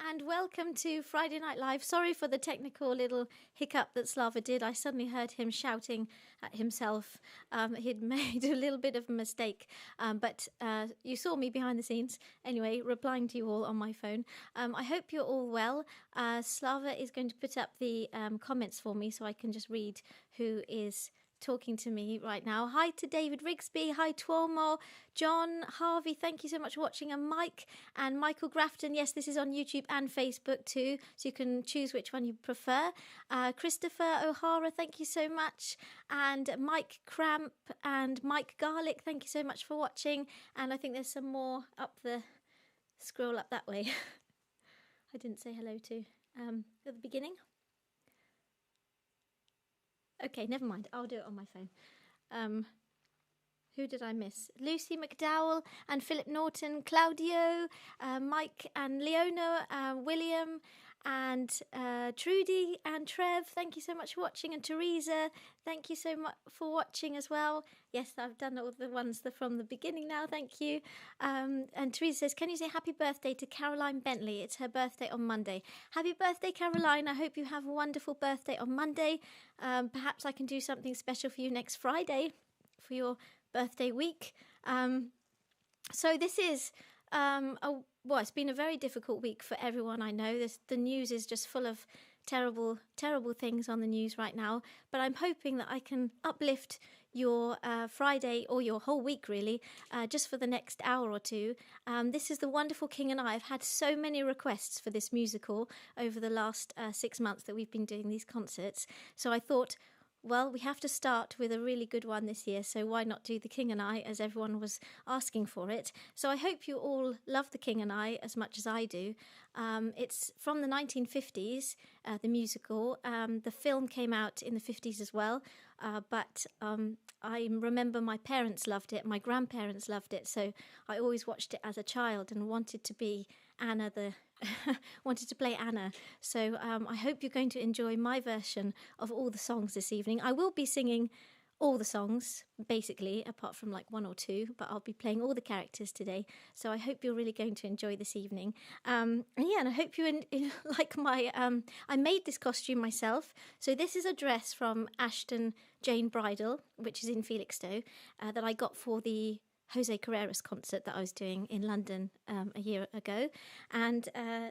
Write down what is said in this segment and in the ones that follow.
And welcome to Friday Night Live. Sorry for the technical little hiccup that Slava did. I suddenly heard him shouting at himself. He'd made a little bit of a mistake, but you saw me behind the scenes. Anyway, replying to you all on my phone. I hope you're all well. Slava is going to put up the comments for me so I can just read who is talking to me right now. Hi to David Rigsby, hi Tuomo, John, Harvey, thank you so much for watching, and Mike and Michael Grafton. Yes, this is on YouTube and Facebook too, so you can choose which one you prefer. Christopher O'Hara, thank you so much, and Mike Cramp and Mike Garlic, thank you so much for watching. And I think there's some more up the scroll up that way. I didn't say hello to at the beginning. Okay, never mind. I'll do it on my phone. Who did I miss? Lucy McDowell and Philip Norton, Claudio, Mike and Leona, William and Trudy and Trev. Thank you so much for watching. And Teresa, thank you so much for watching as well. Yes, I've done all the ones from the beginning now. Thank you. And Teresa says, can you say happy birthday to Caroline Bentley? It's her birthday on Monday. Happy birthday, Caroline. I hope you have a wonderful birthday on Monday. Perhaps I can do something special for you next Friday for your birthday week. So this is it's been a very difficult week for everyone. I know the news is just full of terrible things on the news right now, but I'm hoping that I can uplift your Friday or your whole week really, just for the next hour or two. This is The Wonderful King and I. I've had so many requests for this musical over the last 6 months that we've been doing these concerts, so I thought, well, we have to start with a really good one this year, so why not do The King and I, as everyone was asking for it. So I hope you all love The King and I as much as I do. It's from the 1950s, the musical. The film came out in the 50s as well, but I remember my parents loved it, my grandparents loved it, so I always watched it as a child and wanted to be Anna wanted to play Anna. So I hope you're going to enjoy my version of all the songs this evening. I will be singing all the songs, basically, apart from like one or two, but I'll be playing all the characters today. So I hope you're really going to enjoy this evening. And I hope you like my... I made this costume myself. So this is a dress from Ashton Jane Bridal, which is in Felixstowe, that I got for the Jose Carreras concert that I was doing in London a year ago. And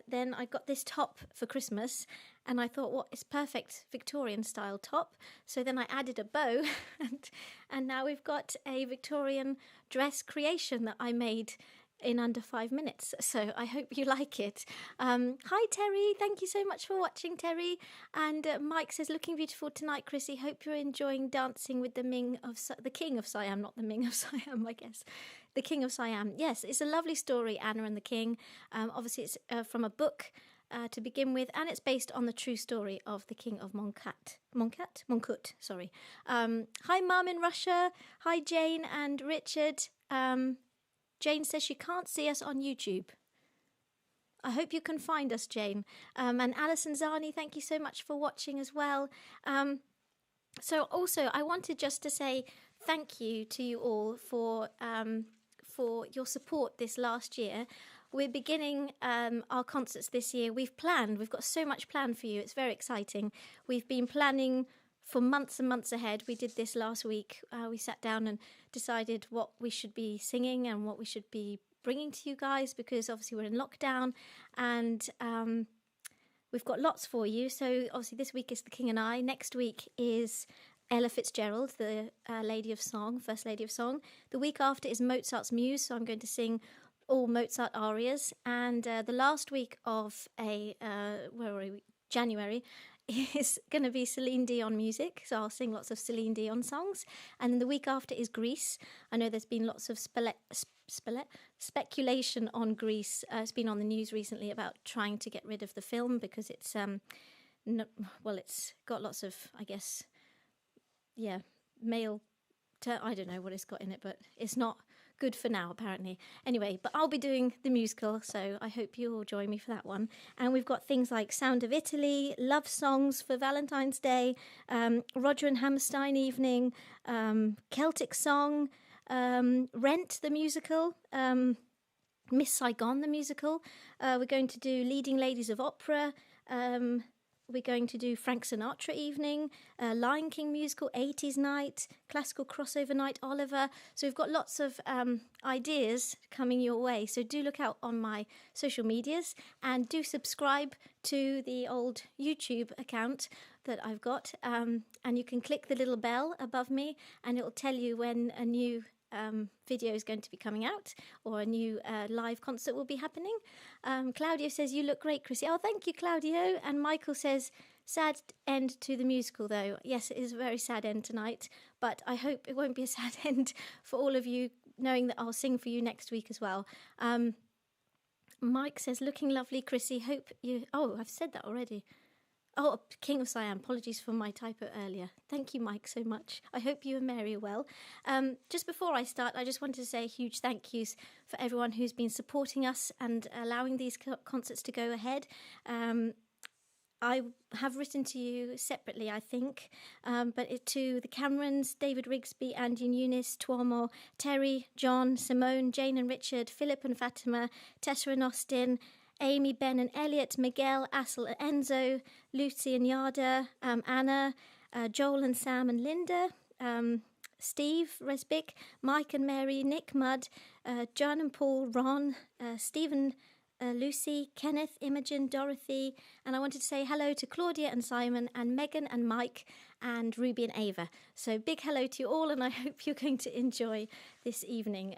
then I got this top for Christmas, and I thought, it's perfect Victorian style top. So then I added a bow, and now we've got a Victorian dress creation that I made in under 5 minutes. So I hope you like it. Hi Terry, thank you so much for watching, Terry. And Mike says, looking beautiful tonight, Chrissy. Hope you're enjoying dancing with the King of Siam, not the Ming of Siam, I guess. The King of Siam. Yes, it's a lovely story, Anna and the King. Obviously it's from a book to begin with, and it's based on the true story of the King of Mongkut, sorry. Hi Mum in Russia. Hi Jane and Richard. Jane says she can't see us on YouTube. I hope you can find us, Jane. And Alison Zani, thank you so much for watching as well. So also, I wanted just to say thank you to you all for your support this last year. We're beginning our concerts this year. We've got so much planned for you. It's very exciting. We've been planning for months and months ahead. We did this last week. We sat down and decided what we should be singing and what we should be bringing to you guys, because obviously we're in lockdown, and we've got lots for you. So obviously this week is The King and I. Next week is Ella Fitzgerald, the First Lady of Song. The week after is Mozart's Muse, so I'm going to sing all Mozart arias. And the last week of January is going to be Celine Dion music, so I'll sing lots of Celine Dion songs. And then the week after is Greece. I know there's been lots of speculation on Greece. It's been on the news recently about trying to get rid of the film because it's it's got lots of, I guess, male. I don't know what it's got in it, but it's not good for now, apparently. Anyway, but I'll be doing the musical, so I hope you'll join me for that one. And we've got things like Sound of Italy, love songs for Valentine's Day, Rodgers and Hammerstein evening, Celtic song, Rent the musical, Miss Saigon the musical. We're going to do Leading Ladies of Opera. We're going to do Frank Sinatra evening, Lion King musical, 80s night, classical crossover night, Oliver. So we've got lots of ideas coming your way. So do look out on my social medias and do subscribe to the old YouTube account that I've got. And you can click the little bell above me and it'll tell you when a new video is going to be coming out, or a new live concert will be happening. Claudio says, you look great, Chrissy. Oh, thank you, Claudio. And Michael says, sad end to the musical, though. Yes, it is a very sad end tonight, but I hope it won't be a sad end for all of you, knowing that I'll sing for you next week as well. Mike says, looking lovely, Chrissy. Hope you... Oh, I've said that already. Oh, King of Siam. Apologies for my typo earlier. Thank you, Mike, so much. I hope you and Mary are well. Just before I start, I just wanted to say huge thank yous for everyone who's been supporting us and allowing these concerts to go ahead. I have written to you separately, I think, but to the Camerons, David Rigsby, Andy Nunes, Tuomo, Terry, John, Simone, Jane and Richard, Philip and Fatima, Tessa and Austin, Amy, Ben and Elliot, Miguel, Assel and Enzo, Lucy and Yada, Anna, Joel and Sam and Linda, Steve Resbick, Mike and Mary, Nick Mudd, John and Paul, Ron, Stephen, Lucy, Kenneth, Imogen, Dorothy, and I wanted to say hello to Claudia and Simon and Megan and Mike and Ruby and Ava. So big hello to you all, and I hope you're going to enjoy this evening.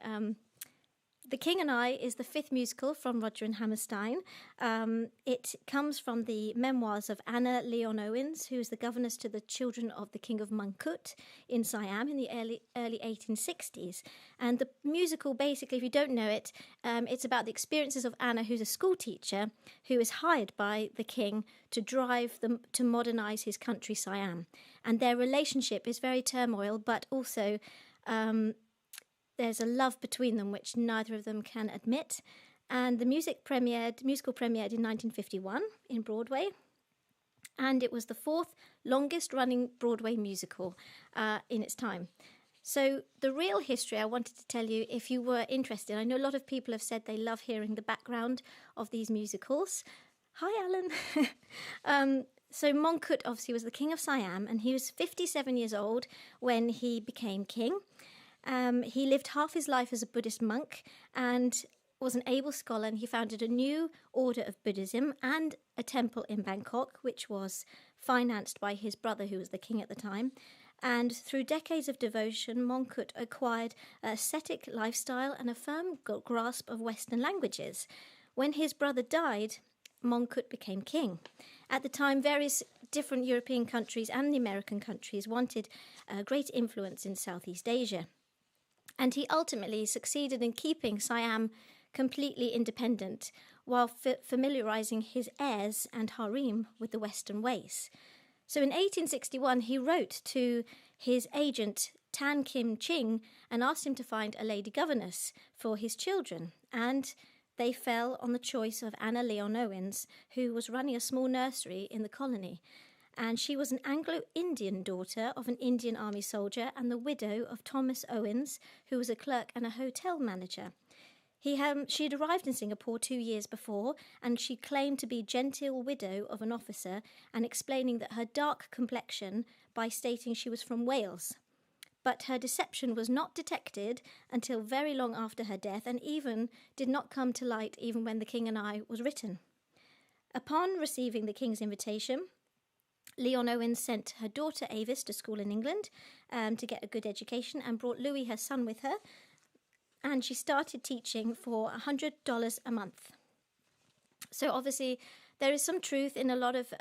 The King and I is the fifth musical from Rodgers and Hammerstein. It comes from the memoirs of Anna Leonowens, who is the governess to the children of the King of Mongkut in Siam in the early 1860s. And the musical, basically, if you don't know it, it's about the experiences of Anna, who's a school teacher, who is hired by the king to drive them to modernise his country, Siam. And their relationship is very turmoil, but also... there's a love between them which neither of them can admit. And the musical premiered in 1951 in Broadway. and it was the fourth longest running Broadway musical in its time. So the real history I wanted to tell you, if you were interested, I know a lot of people have said they love hearing the background of these musicals. Hi, Alan. So Mongkut obviously was the king of Siam, and he was 57 years old when he became king. He lived half his life as a Buddhist monk and was an able scholar, and he founded a new order of Buddhism and a temple in Bangkok, which was financed by his brother, who was the king at the time. And through decades of devotion, Mongkut acquired an ascetic lifestyle and a firm grasp of Western languages. When his brother died, Mongkut became king. At the time, various different European countries and the American countries wanted great influence in Southeast Asia. And he ultimately succeeded in keeping Siam completely independent while familiarising his heirs and harem with the Western ways. So in 1861, he wrote to his agent, Tan Kim Ching, and asked him to find a lady governess for his children. And they fell on the choice of Anna Leonowens, who was running a small nursery in the colony. And she was an Anglo-Indian daughter of an Indian army soldier and the widow of Thomas Owens, who was a clerk and a hotel manager. She had arrived in Singapore 2 years before, and she claimed to be genteel widow of an officer and explaining that her dark complexion by stating she was from Wales. But her deception was not detected until very long after her death, and even did not come to light even when The King and I was written. Upon receiving the king's invitation, Leonowens sent her daughter Avis to school in England to get a good education, and brought Louis, her son, with her. And she started teaching for $100 a month. So obviously there is some truth in a lot of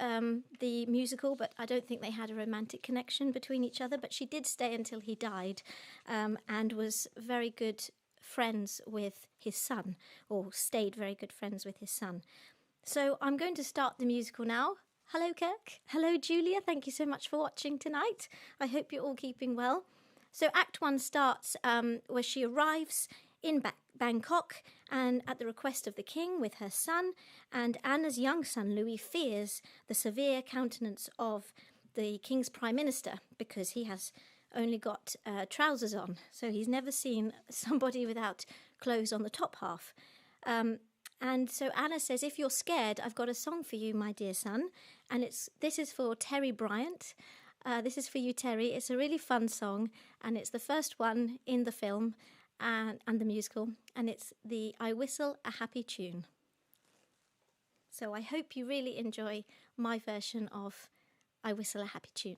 the musical, but I don't think they had a romantic connection between each other. But she did stay until he died and was very good friends with his son, or stayed very good friends with his son. So I'm going to start the musical now. Hello, Kirk. Hello, Julia. Thank you so much for watching tonight. I hope you're all keeping well. So Act 1 starts where she arrives in Bangkok, and at the request of the king with her son, and Anna's young son Louis fears the severe countenance of the king's prime minister because he has only got trousers on, so he's never seen somebody without clothes on the top half. And so Anna says, if you're scared, I've got a song for you, my dear son, and this is for Terry Bryant. This is for you, Terry. It's a really fun song, and it's the first one in the film and the musical, and it's the I Whistle a Happy Tune. So I hope you really enjoy my version of I Whistle a Happy Tune.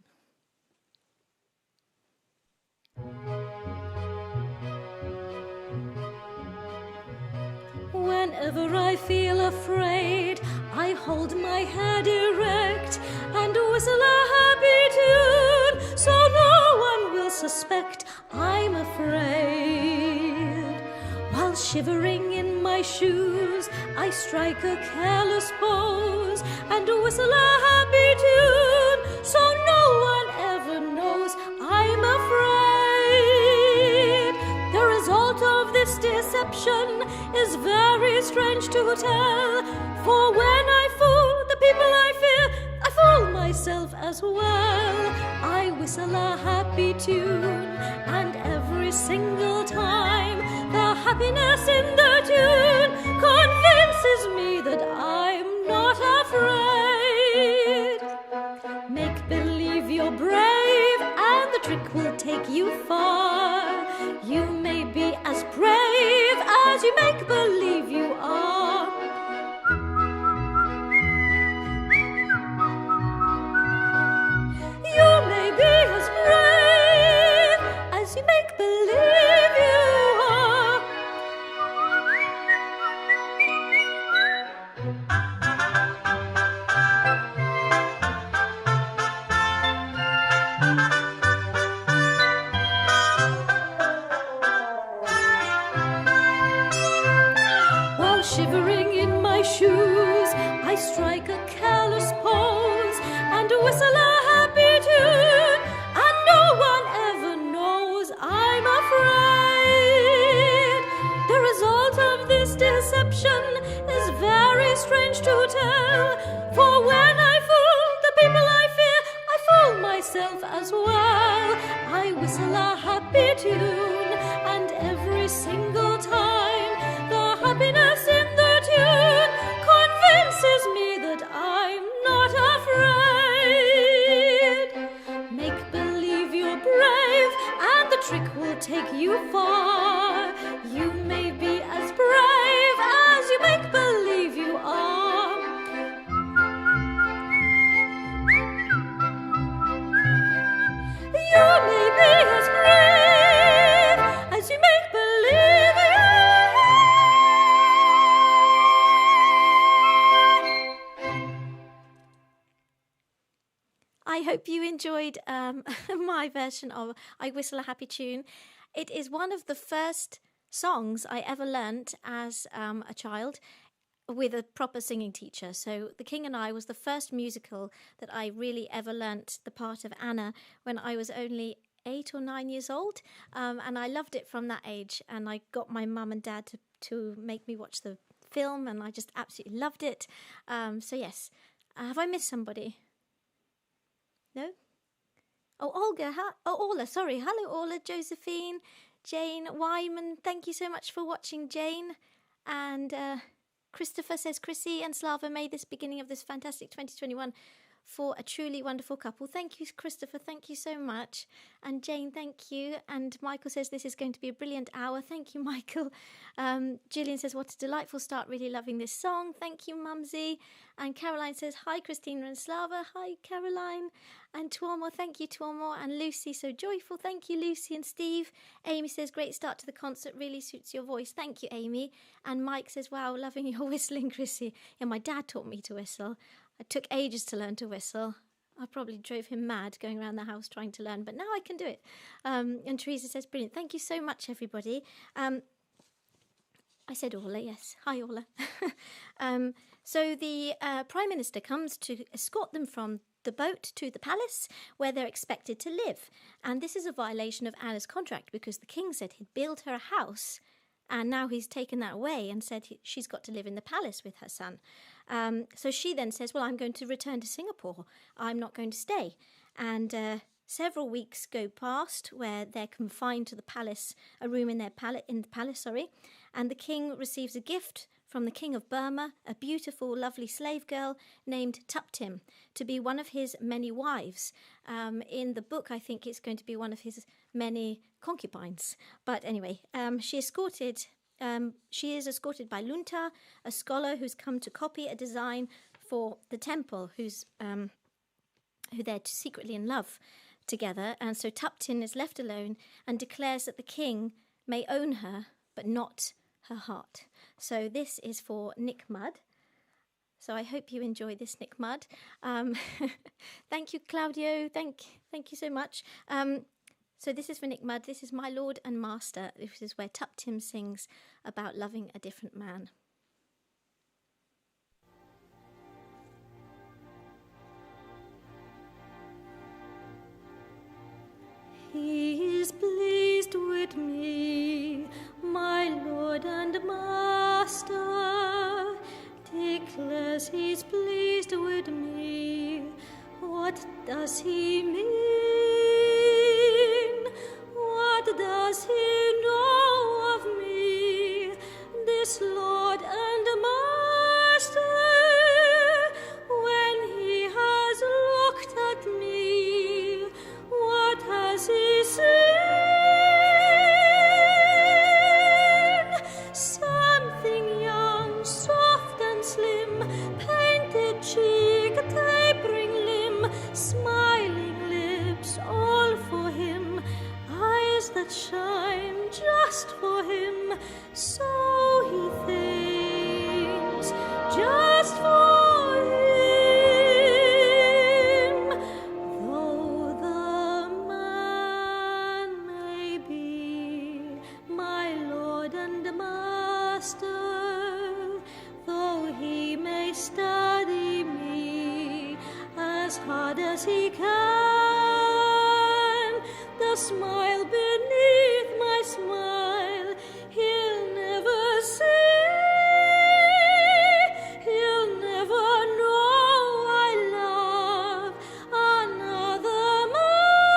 Whenever I feel afraid, I hold my head erect and whistle a happy tune, so no one will suspect I'm afraid. While shivering in my shoes, I strike a careless pose and whistle a happy tune, so no one ever knows I'm afraid. The result of this deception is very strange to tell, for when I fool the people I fear, I fool myself as well. I whistle a happy tune, and every single time the happiness in the tune convinces me that I'm not afraid. Make believe you're brave, and the trick will take you far. You may be as brave as you make believe you are. You may be as brave as you make believe you are. While shivering as well. I whistle a happy tune, and every single time the happiness in the tune convinces me that I'm not afraid. Make believe you're brave, and the trick will take you far. You may be as brave as you make believe you are. You may be as brave as you make believe you are. I hope you enjoyed my version of I Whistle a Happy Tune. It is one of the first songs I ever learnt as a child with a proper singing teacher. So The King and I was the first musical that I really ever learnt the part of Anna when I was only 8 or 9 years old. And I loved it from that age. And I got my mum and dad to make me watch the film, and I just absolutely loved it. So yes. Have I missed somebody? No? Oh, Olga. Orla, sorry. Hello, Orla, Josephine, Jane, Wyman. Thank you so much for watching, Jane. And Christopher says, Chrissy and Slava made this beginning of this fantastic 2021 for a truly wonderful couple. Thank you, Christopher. Thank you so much. And Jane, thank you. And Michael says, this is going to be a brilliant hour. Thank you, Michael. Gillian says, what a delightful start. Really loving this song. Thank you, Mumsy. And Caroline says, hi, Christina and Slava. Hi, Caroline. And Tuomo, thank you, Tuomo. And Lucy, so joyful. Thank you, Lucy and Steve. Amy says, great start to the concert. Really suits your voice. Thank you, Amy. And Mike says, wow, loving your whistling, Chrissy. Yeah, my dad taught me to whistle. It took ages to learn to whistle. I probably drove him mad going around the house trying to learn, but now I can do it. And Teresa says, brilliant. Thank you so much, everybody. I said Orla, yes. Hi, Orla. So the Prime Minister comes to escort them from the boat to the palace where they're expected to live. And this is a violation of Anna's contract because the king said he'd build her a house, and now he's taken that away and said she's got to live in the palace with her son. So she then says, well, I'm going to return to Singapore. I'm not going to stay. And several weeks go past where they're confined to the palace, a room in the palace, and the king receives a gift from the King of Burma, a beautiful, lovely slave girl named Tuptim, to be one of his many wives. In the book, I think it's going to be one of his many concubines. But anyway, she is escorted by Luntha, a scholar who's come to copy a design for the temple, who they're secretly in love together. And so Tuptim is left alone and declares that the king may own her, but not her heart. So this is for Nick Mudd. So I hope you enjoy this, Nick Mudd. Thank you, Claudio. Thank you so much. So this is for Nick Mudd. This is My Lord and Master. This is where Tuptim sings about loving a different man. He is pleased with me, my Lord and Master, declares he's pleased with me. What does he mean? What does he know of me, this Lord and Master, when he has looked at me? What has he seen? Something young, soft and slim, painted cheek, tapering limb, smiling lips, all for him, eyes that shine just for him. So he thinks, just for him, though the man may be my Lord and Master, though he may study me as hard as he can, the smile beneath my smile he'll never see. He'll never know I love another man.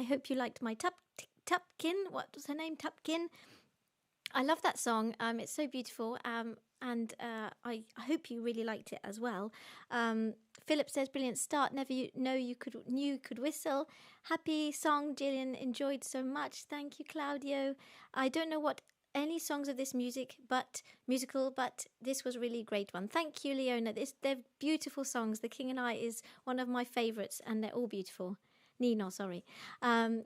I hope you liked my Tupkin. What was her name? Tupkin. I love that song. It's so beautiful. And I hope you really liked it as well. Philip says, brilliant start. Never knew you could whistle. Happy song, Gillian. Enjoyed so much. Thank you, Claudio. I don't know what any songs of this musical, but this was really a great one. Thank you, Leona. They're beautiful songs. The King and I is one of my favourites, and they're all beautiful. Nino, sorry. And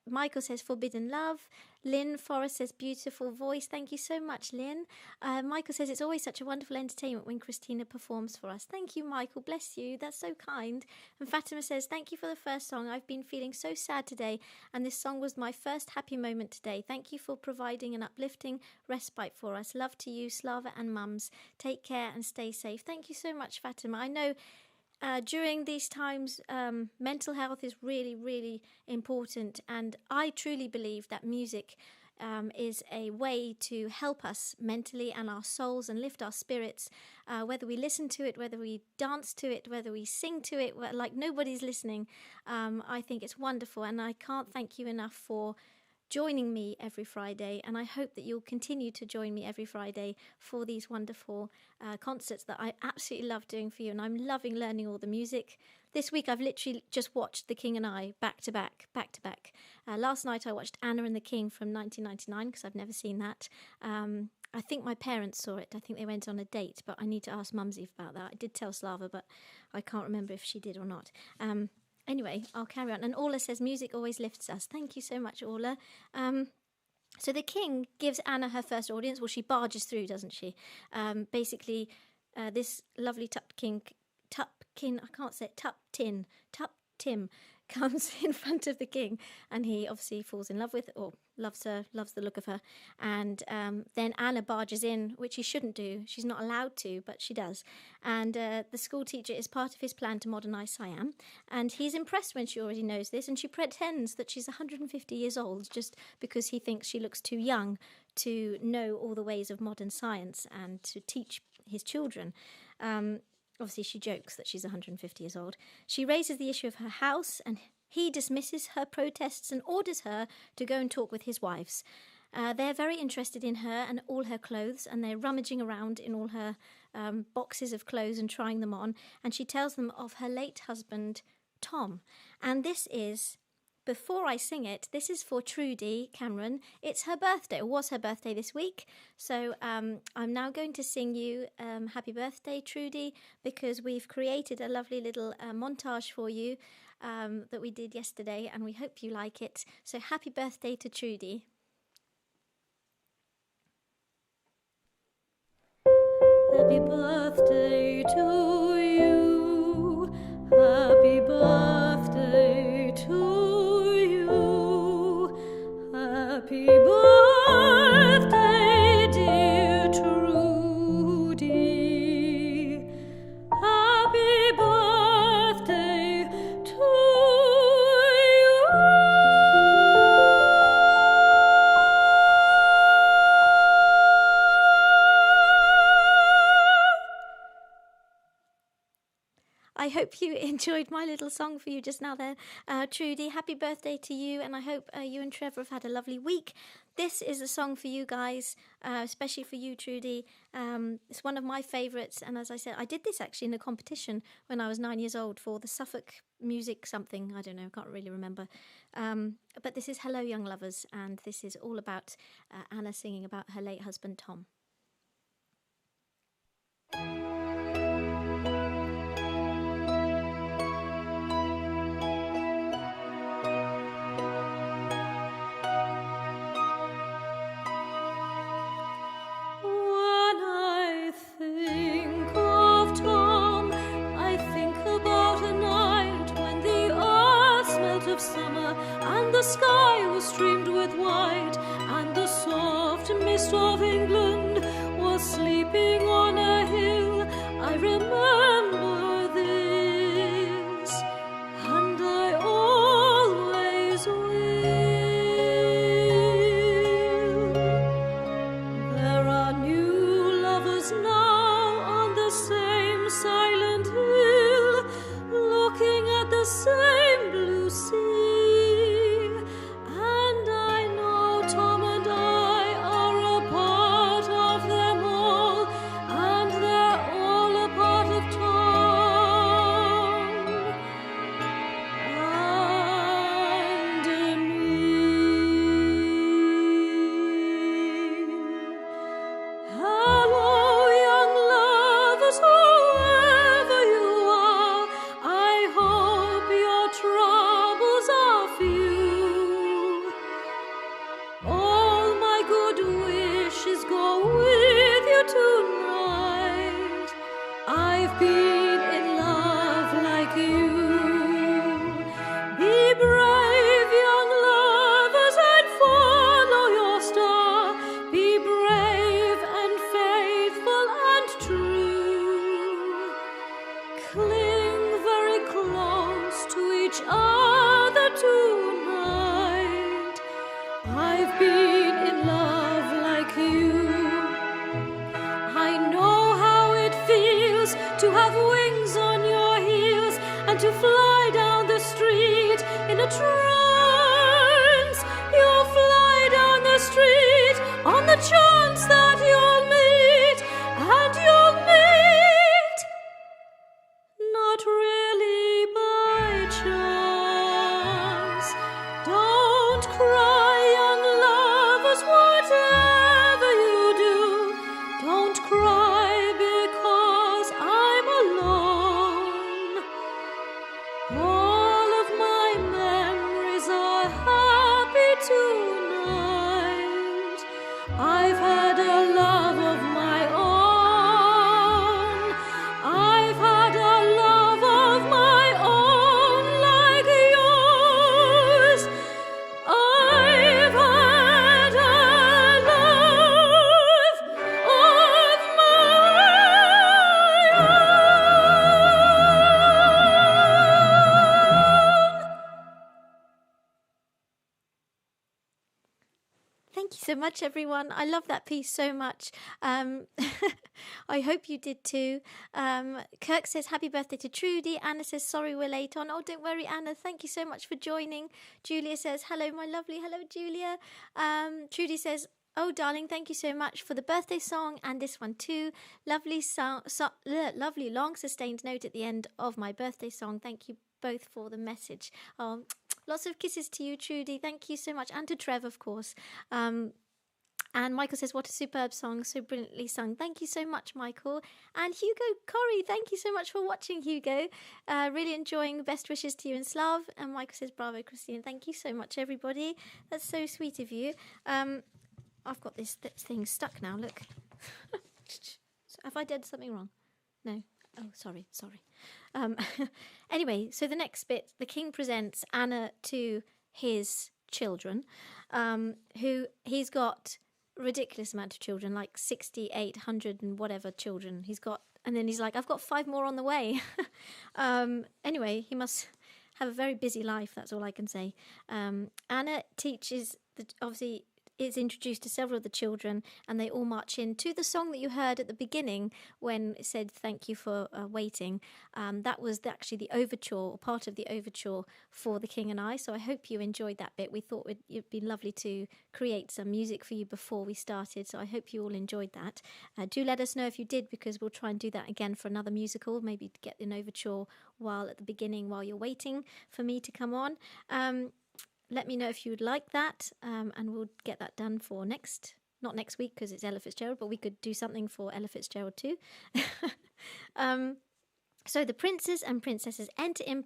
Michael says, Forbidden Love. Lynn Forrest says, beautiful voice. Thank you so much, Lynn. Michael says, it's always such a wonderful entertainment when Christina performs for us. Thank you, Michael. Bless you. That's so kind. And Fatima says, thank you for the first song. I've been feeling so sad today, and this song was my first happy moment today. Thank you for providing an uplifting respite for us. Love to you, Slava and Mums. Take care and stay safe. Thank you so much, Fatima. I know during these times, mental health is really, really important, and I truly believe that music is a way to help us mentally and our souls and lift our spirits, whether we listen to it, whether we dance to it, whether we sing to it, like nobody's listening. I think it's wonderful, and I can't thank you enough for joining me every Friday, and I hope that you'll continue to join me every Friday for these wonderful concerts that I absolutely love doing for you, and I'm loving learning all the music. This week I've literally just watched The King and I back to back. Last night I watched Anna and the King from 1999 because I've never seen that. I think my parents saw it. I think they went on a date, but I need to ask Mumsy about that. I did tell Slava, but I can't remember if she did or not. Anyway, I'll carry on. And Orla says, music always lifts us. Thank you so much, Orla. So the King gives Anna her first audience. Well, she barges through, doesn't she? Basically, this lovely Tuptim, comes in front of the King, and he obviously falls in love with, or loves her, loves the look of her. And then Anna barges in, which he shouldn't do. She's not allowed to, but she does. And the school teacher is part of his plan to modernise Siam. And he's impressed when she already knows this, and she pretends that she's 150 years old just because he thinks she looks too young to know all the ways of modern science and to teach his children. Obviously, she jokes that she's 150 years old. She raises the issue of her house, and he dismisses her protests and orders her to go and talk with his wives. They're very interested in her and all her clothes, and they're rummaging around in all her boxes of clothes and trying them on. And she tells them of her late husband, Tom. And this is, before I sing it, this is for Trudy Cameron. It's her birthday. It was her birthday this week. So I'm now going to sing you happy birthday, Trudy, because we've created a lovely little montage for you that we did yesterday, and we hope you like it. So happy birthday to Trudy. Happy birthday to you. Happy birthday to you. Happy birthday, dear Trudy. Happy birthday to you. I hope you enjoyed my little song for you just now there, Trudy. Happy birthday to you, and I hope you and Trevor have had a lovely week. This is a song for you guys, especially for you, Trudy. It's one of my favourites, and as I said, I did this actually in a competition when I was 9 years old for the Suffolk Music something. I don't know, can't really remember. But this is Hello Young Lovers, and this is all about Anna singing about her late husband, Tom. Summer, and the sky was streamed with white, and the soft mist of England was sleeping on a hill. I remember this, and I always will. There are new lovers now on the same silent hill, looking at the same blue sea. cling very close to each other tonight. I've been in love like you. I know how it feels to have wings on your heels and to fly down the street in a trance. You'll fly down the street on the chance that you'll meet, and you'll meet not really by chance. Don't cry, young lovers, whatever you do. Don't cry because I'm alone. All of my memories are happy tonight. I've had a love of my own. I've had a love of my own like yours. I've had a love of my own. Thank you so much, everyone. I love that piece so much. I hope you did too. Kirk says, happy birthday to Trudy. Anna says, sorry we're late on. Oh, don't worry, Anna. Thank you so much for joining. Julia says, hello, my lovely. Hello, Julia. Trudy says, oh, darling, thank you so much for the birthday song and this one too. Lovely, lovely long sustained note at the end of my birthday song. Thank you both for the message. Oh, lots of kisses to you, Trudy. Thank you so much. And to Trev, of course. And Michael says, what a superb song, so brilliantly sung. Thank you so much, Michael. And Hugo Corrie, thank you so much for watching, Hugo. Really enjoying. Best wishes to you in Slav. And Michael says, bravo, Christine. Thank you so much, everybody. That's so sweet of you. I've got this thing stuck now, look. Have I done something wrong? No. Oh, sorry. Anyway, so the next bit, the king presents Anna to his children, who he's got ridiculous amount of children, like 6,800 and whatever children he's got, and then he's like, I've got 5 more on the way. Anyway, he must have a very busy life, that's all I can say. Anna teaches, obviously is introduced to several of the children, and they all march in to the song that you heard at the beginning when it said thank you for waiting. That was actually the overture, or part of the overture for The King and I, so I hope you enjoyed that bit. We thought it'd be lovely to create some music for you before we started, so I hope you all enjoyed that. Do let us know if you did, because we'll try and do that again for another musical, maybe to get an overture while at the beginning, while you're waiting for me to come on. Let me know if you would like that, and we'll get that done for not next week because it's Ella Fitzgerald, but we could do something for Ella Fitzgerald too. So the princes and princesses enter in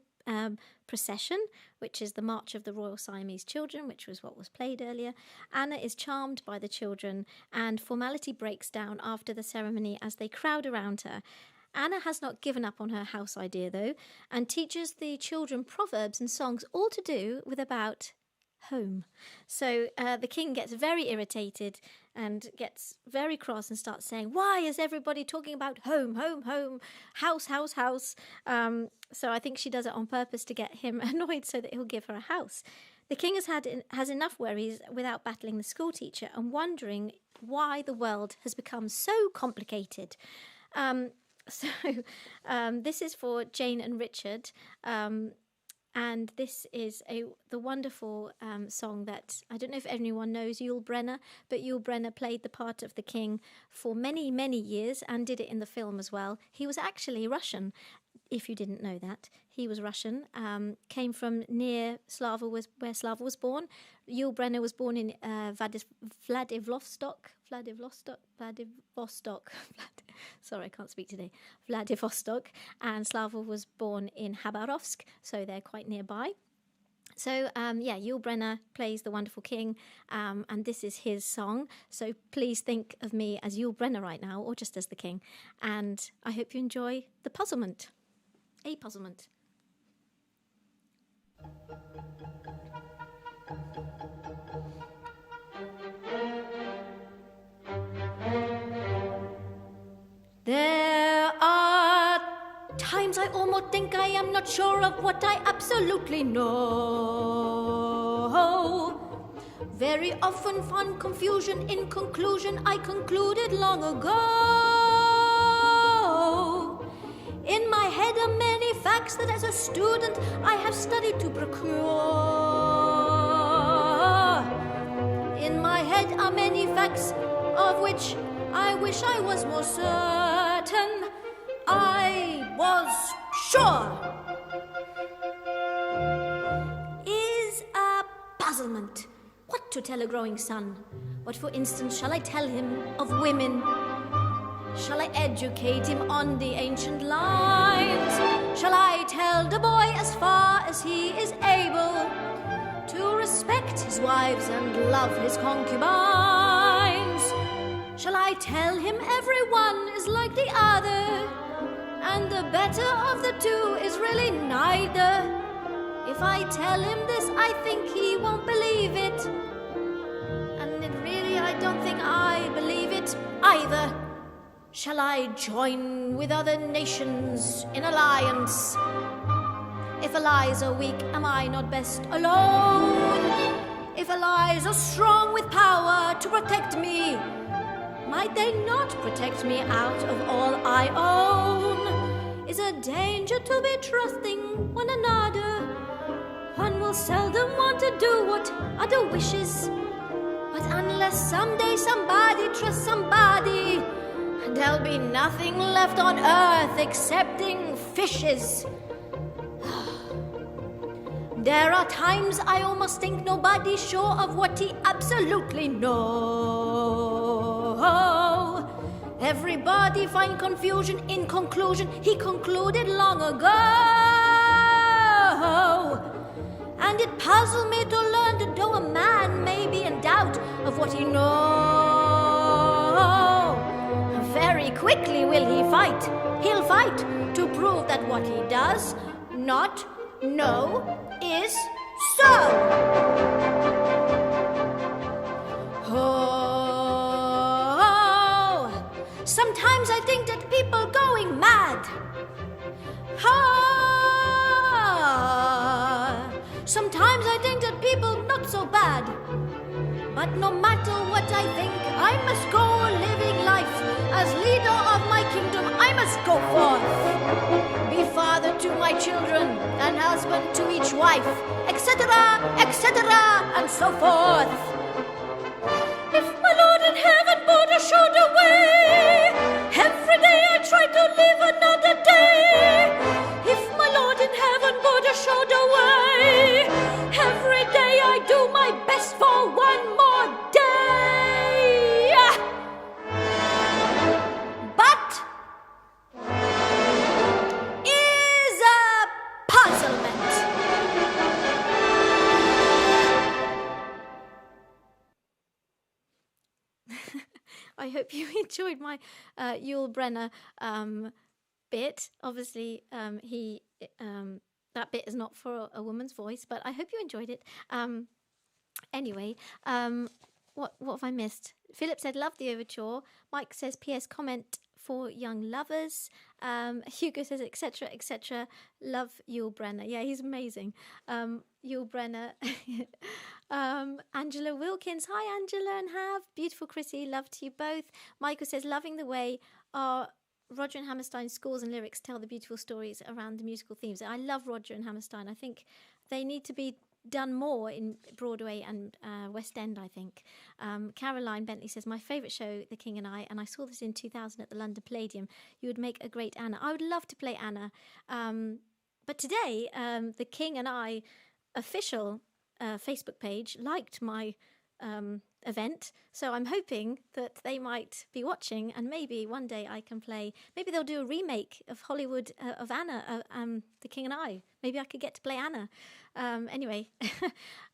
procession, which is the March of the Royal Siamese Children, which was what was played earlier. Anna is charmed by the children, and formality breaks down after the ceremony as they crowd around her. Anna has not given up on her house idea, though, and teaches the children proverbs and songs, all to do with about home. So the king gets very irritated and gets very cross and starts saying, why is everybody talking about home, home, home, house, house, house? So I think she does it on purpose to get him annoyed so that he'll give her a house. The king has enough worries without battling the school teacher and wondering why the world has become so complicated. So this is for Jane and Richard, and this is the wonderful song that, I don't know if anyone knows Yul Brynner, but Yul Brynner played the part of the king for many, many years and did it in the film as well. He was actually Russian, if you didn't know that. He was Russian, came from near Slava, where Slava was born. Yul Brynner was born in Vladivostok. Sorry, I can't speak today. Vladivostok, and Slava was born in Khabarovsk, so they're quite nearby. So, Yul Brynner plays the wonderful king, and this is his song. So please think of me as Yul Brynner right now, or just as the king. And I hope you enjoy the Puzzlement. A Puzzlement. There are Sometimes I almost think I am not sure of what I absolutely know. Very often find confusion in conclusion I concluded long ago. In my head are many facts that as a student I have studied to procure. In my head are many facts of which I wish I was more certain. I was sure. Is a puzzlement. What to tell a growing son? What, for instance, shall I tell him of women? Shall I educate him on the ancient lines? Shall I tell the boy as far as he is able to respect his wives and love his concubines? Shall I tell him everyone is like the other, and the better of the two is really neither? If I tell him this, I think he won't believe it. And really, I don't think I believe it either. Shall I join with other nations in alliance? If allies are weak, am I not best alone? If allies are strong with power to protect me, might they not protect me out of all I own? Is a danger to be trusting one another? One will seldom want to do what other wishes. But unless someday somebody trusts somebody, there'll be nothing left on earth excepting fishes. There are times I almost think nobody's sure of what he absolutely knows. Everybody find confusion in conclusion he concluded long ago. And it puzzled me to learn that though a man may be in doubt of what he knows, very quickly will he fight. He'll fight to prove that what he does not know is so. Oh, sometimes I think that people going mad. Sometimes I think that people not so bad. But no matter what I think, I must go living life. As leader of my kingdom, I must go forth. Be father to my children, and husband to each wife, etc., and so forth. If my Lord in heaven but a showed away, every day I try to live another day. If my Lord in heaven but a showed away, every day I do my best for one more day. But is a puzzlement. I hope you enjoyed my Yul Brynner bit. Obviously, that bit is not for a woman's voice, but I hope you enjoyed it. Anyway, what have I missed? Philip said, love the overture. Mike says, P.S. comment for young lovers. Hugo says, etc., love Yul Brynner. Yeah, he's amazing. Yul Brynner. Angela Wilkins, hi Angela and Hav. Beautiful Chrissy, love to you both. Michael says, loving the way our Roger and Hammerstein's scores and lyrics tell the beautiful stories around the musical themes. I love Roger and Hammerstein. I think they need to be done more in Broadway and West End, I think. Caroline Bentley says, my favourite show, The King and I saw this in 2000 at the London Palladium. You would make a great Anna. I would love to play Anna. But today, The King and I official Facebook page liked my event, so I'm hoping that they might be watching, and maybe one day I can play. Maybe they'll do a remake of Hollywood of Anna, The King and I. Maybe I could get to play Anna. Anyway,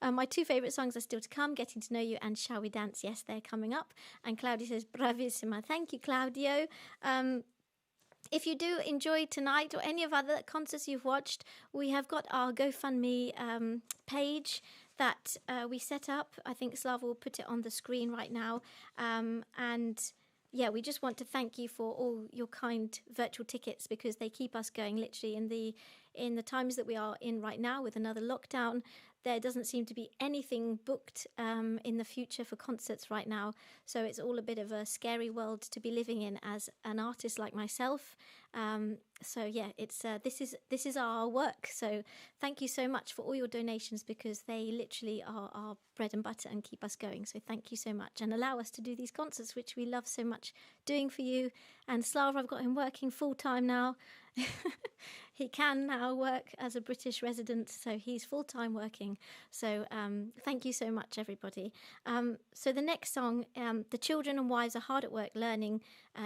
my two favourite songs are still to come, Getting to Know You and Shall We Dance. Yes, they're coming up. And Claudio says, bravissima. Thank you, Claudio. If you do enjoy tonight or any of other concerts you've watched, we have got our GoFundMe page that we set up. I think Slava will put it on the screen right now. And yeah, we just want to thank you for all your kind virtual tickets, because they keep us going literally in the times that we are in right now with another lockdown. There doesn't seem to be anything booked in the future for concerts right now. So it's all a bit of a scary world to be living in as an artist like myself. So yeah, it's this is our work. So thank you so much for all your donations, because they literally are our bread and butter and keep us going. So thank you so much, and allow us to do these concerts, which we love so much doing for you. And Slav, I've got him working full time now. He can now work as a British resident, so he's full-time working. So thank you so much, everybody. So the next song, the children and wives are hard at work learning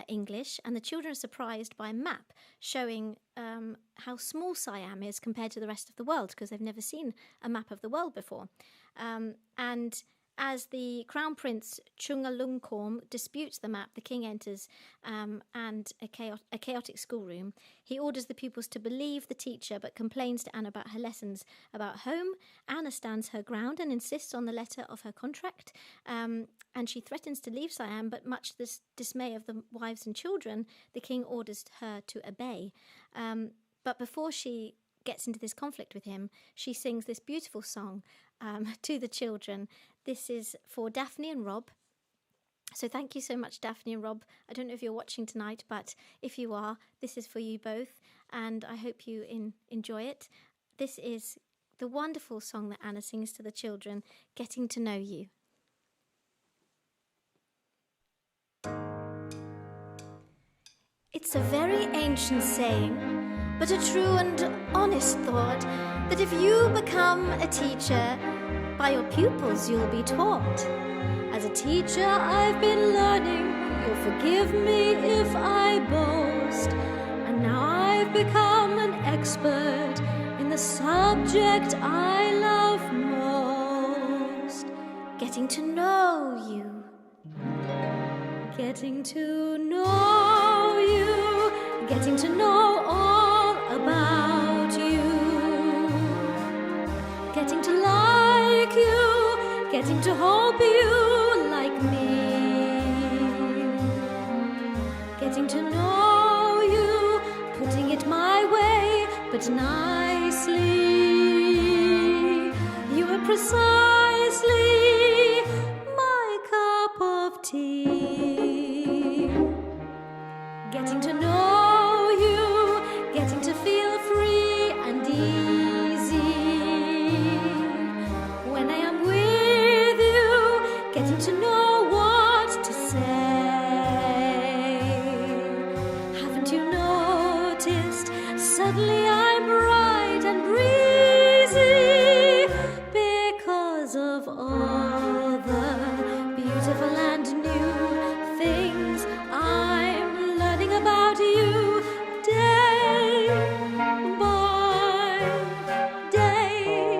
English, and the children are surprised by a map showing how small Siam is compared to the rest of the world, because they've never seen a map of the world before. And as the Crown Prince Chulalongkorn disputes the map, the king enters and a chaotic schoolroom. He orders the pupils to believe the teacher, but complains to Anna about her lessons about home. Anna stands her ground and insists on the letter of her contract, and she threatens to leave Siam, but much to the dismay of the wives and children, the king orders her to obey. But before she gets into this conflict with him, she sings this beautiful song to the children. This is for Daphne and Rob. So thank you so much, Daphne and Rob. I don't know if you're watching tonight, but if you are, this is for you both, and I hope you enjoy it. This is the wonderful song that Anna sings to the children, Getting to Know You. It's a very ancient saying, but a true and honest thought, that if you become a teacher, by your pupils you'll be taught. As a teacher I've been learning, you'll forgive me if I boast, and now I've become an expert in the subject I love most. Getting to know you. Getting to know you. Getting to know all about you. Getting to like you. Getting to hope you like me. Getting to know you. Putting it my way, but nicely. You are precisely my cup of tea. Getting to know you, getting to feel free and easy. When I am with you, getting to know what to say. Haven't you noticed? Suddenly I'm bright and breezy because of all the beautiful and new things I'm learning about you day by day.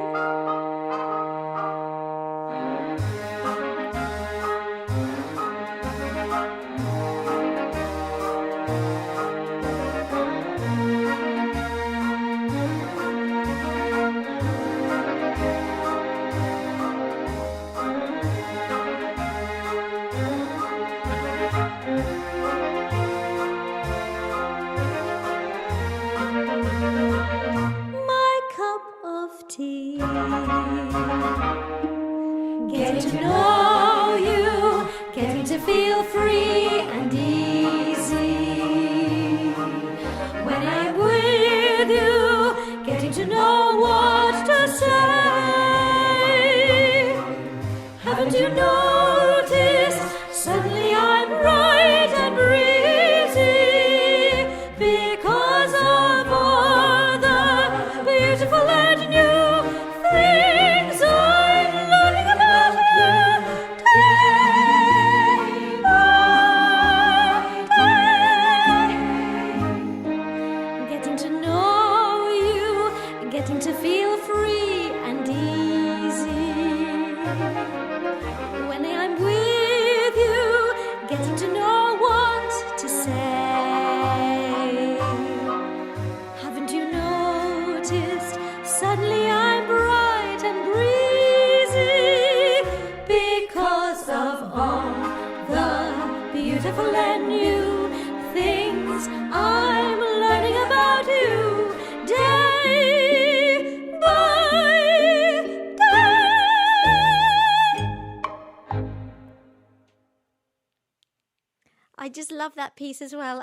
My cup of tea. Getting to know you, getting to feel free and easy. When I'm with you, getting to know what to say. Haven't you noticed? Suddenly I'm bright and breezy because of all the beautiful and new things I'm learning about you day by day. Getting to know you, getting to feel free and easy. When I'm with you, getting to know what to say. Haven't you noticed? Suddenly I'm bright and breezy because of all the beautiful and I just love that piece as well.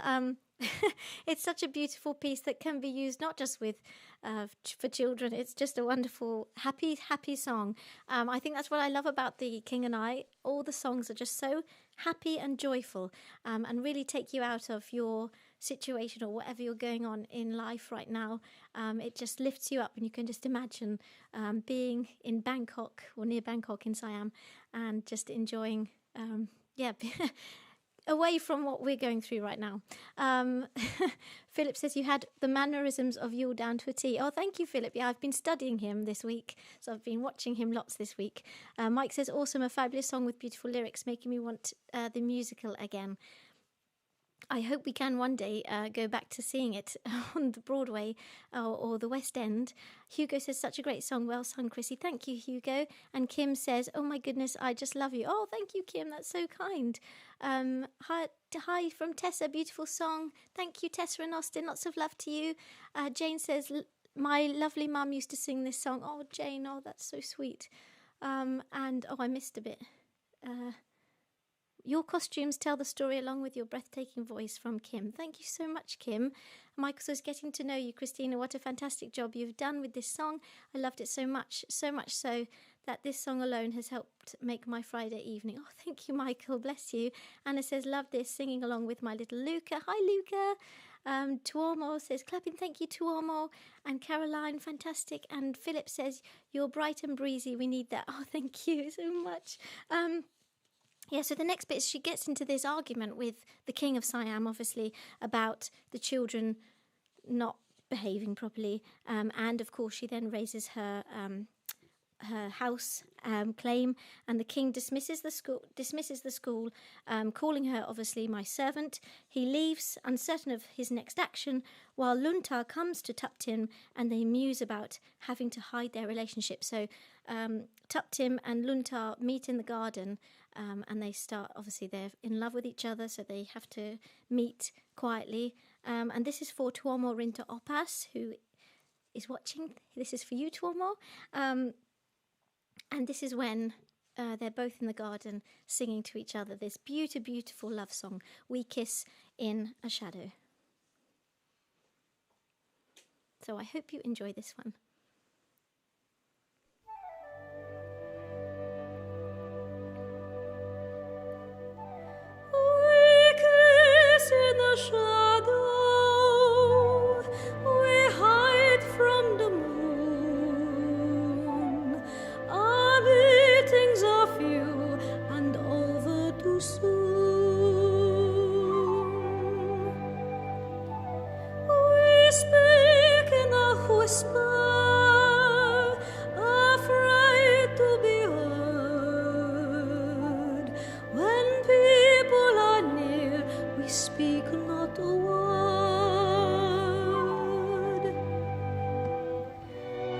It's such a beautiful piece that can be used not just with for children. It's just a wonderful, happy, happy song. I think that's what I love about The King and I. All the songs are just so happy and joyful, and really take you out of your situation or whatever you're going on in life right now. It just lifts you up, and you can just imagine being in Bangkok or near Bangkok in Siam and just enjoying, away from what we're going through right now. Philip says you had the mannerisms of Yule down to a T. Oh, thank you, Philip. Yeah, I've been studying him this week, so I've been watching him lots this week. Mike says, awesome, a fabulous song with beautiful lyrics, making me want the musical again. I hope we can one day go back to seeing it on the Broadway or the West End. Hugo says, such a great song. Well sung, Chrissy. Thank you, Hugo. And Kim says, oh my goodness, I just love you. Oh, thank you, Kim. That's so kind. Hi from Tessa. Beautiful song. Thank you, Tessa and Austin. Lots of love to you. Jane says, my lovely mum used to sing this song. Oh, Jane. Oh, that's so sweet. I missed a bit. Your costumes tell the story along with your breathtaking voice, from Kim. Thank you so much, Kim. Michael says, getting to know you, Christina. What a fantastic job you've done with this song. I loved it so much so that this song alone has helped make my Friday evening. Oh, thank you, Michael. Bless you. Anna says, love this, singing along with my little Luca. Hi, Luca. Tuomo says, clapping. Thank you, Tuomo. And Caroline, fantastic. And Philip says, you're bright and breezy. We need that. Oh, thank you so much. So the next bit is she gets into this argument with the King of Siam, obviously, about the children not behaving properly. And, of course, she then raises her house claim, and the king dismisses the school, calling her, obviously, my servant. He leaves, uncertain of his next action, while Luntha comes to Tuptim, and they muse about having to hide their relationship. So Tuptim and Luntha meet in the garden, and they start, obviously, they're in love with each other, so they have to meet quietly. And this is for Tuomo Rinta Opas, who is watching. This is for you, Tuomo. And this is when they're both in the garden singing to each other this beautiful love song, We Kiss in a Shadow. So I hope you enjoy this one. We kiss in the shadow, we hide from the moon. Beatings are few and over too soon. We speak in a whisper, afraid to be heard. When people are near, we speak not a word.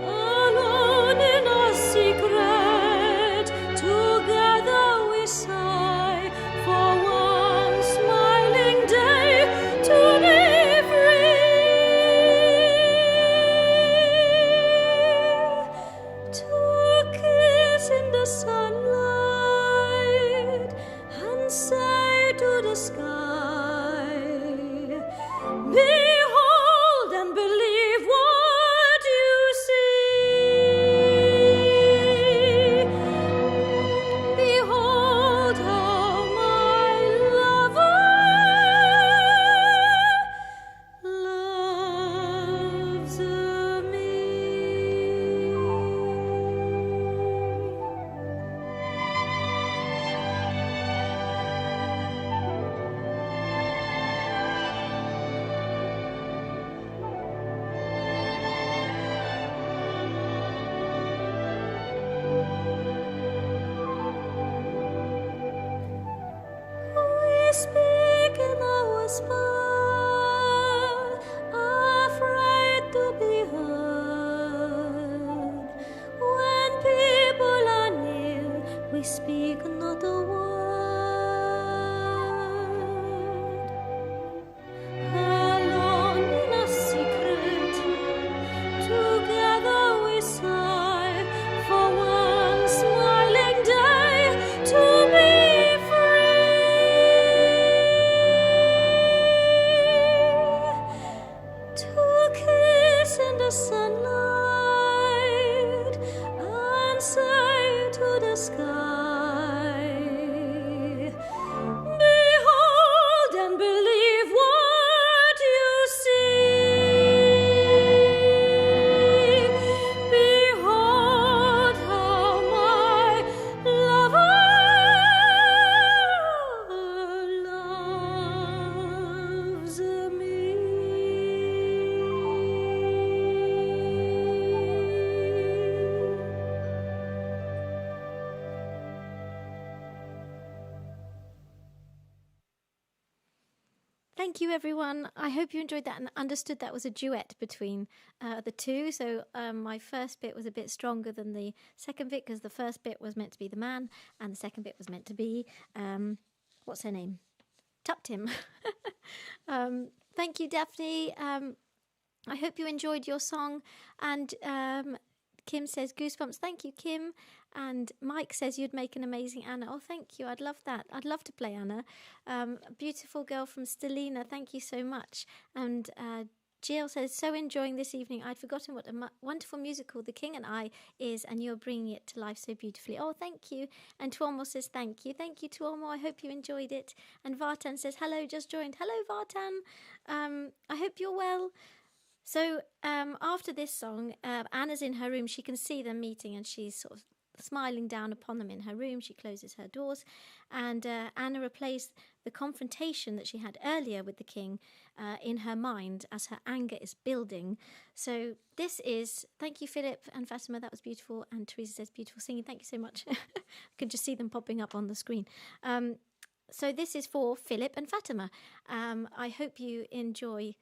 Alone in our secret, together we sigh for one smiling day to be free. thank you, everyone. I hope you enjoyed that and understood that was a duet between the two. So my first bit was a bit stronger than the second bit because the first bit was meant to be the man and the second bit was meant to be, what's her name? Tuptim. Thank you, Daphne. I hope you enjoyed your song. And Kim says, goosebumps. Thank you, Kim. And Mike says you'd make an amazing Anna. Oh, thank you. I'd love that. I'd love to play Anna. A beautiful girl from Stelina. Thank you so much. And Jill says, so enjoying this evening. I'd forgotten what a wonderful musical The King and I is, and you're bringing it to life so beautifully. Oh, thank you. And Tuomo says, thank you. Thank you, Tuomo. I hope you enjoyed it. And Vartan says, hello, just joined. Hello, Vartan. I hope you're well. So after this song, Anna's in her room. She can see them meeting and she's sort of smiling down upon them in her room. She closes her doors and Anna replays the confrontation that she had earlier with the king in her mind as her anger is building. So this is, thank you, Philip and Fatima, that was beautiful. And Teresa says, beautiful singing. Thank you so much. I can just see them popping up on the screen. So this is for Philip and Fatima. I hope you enjoy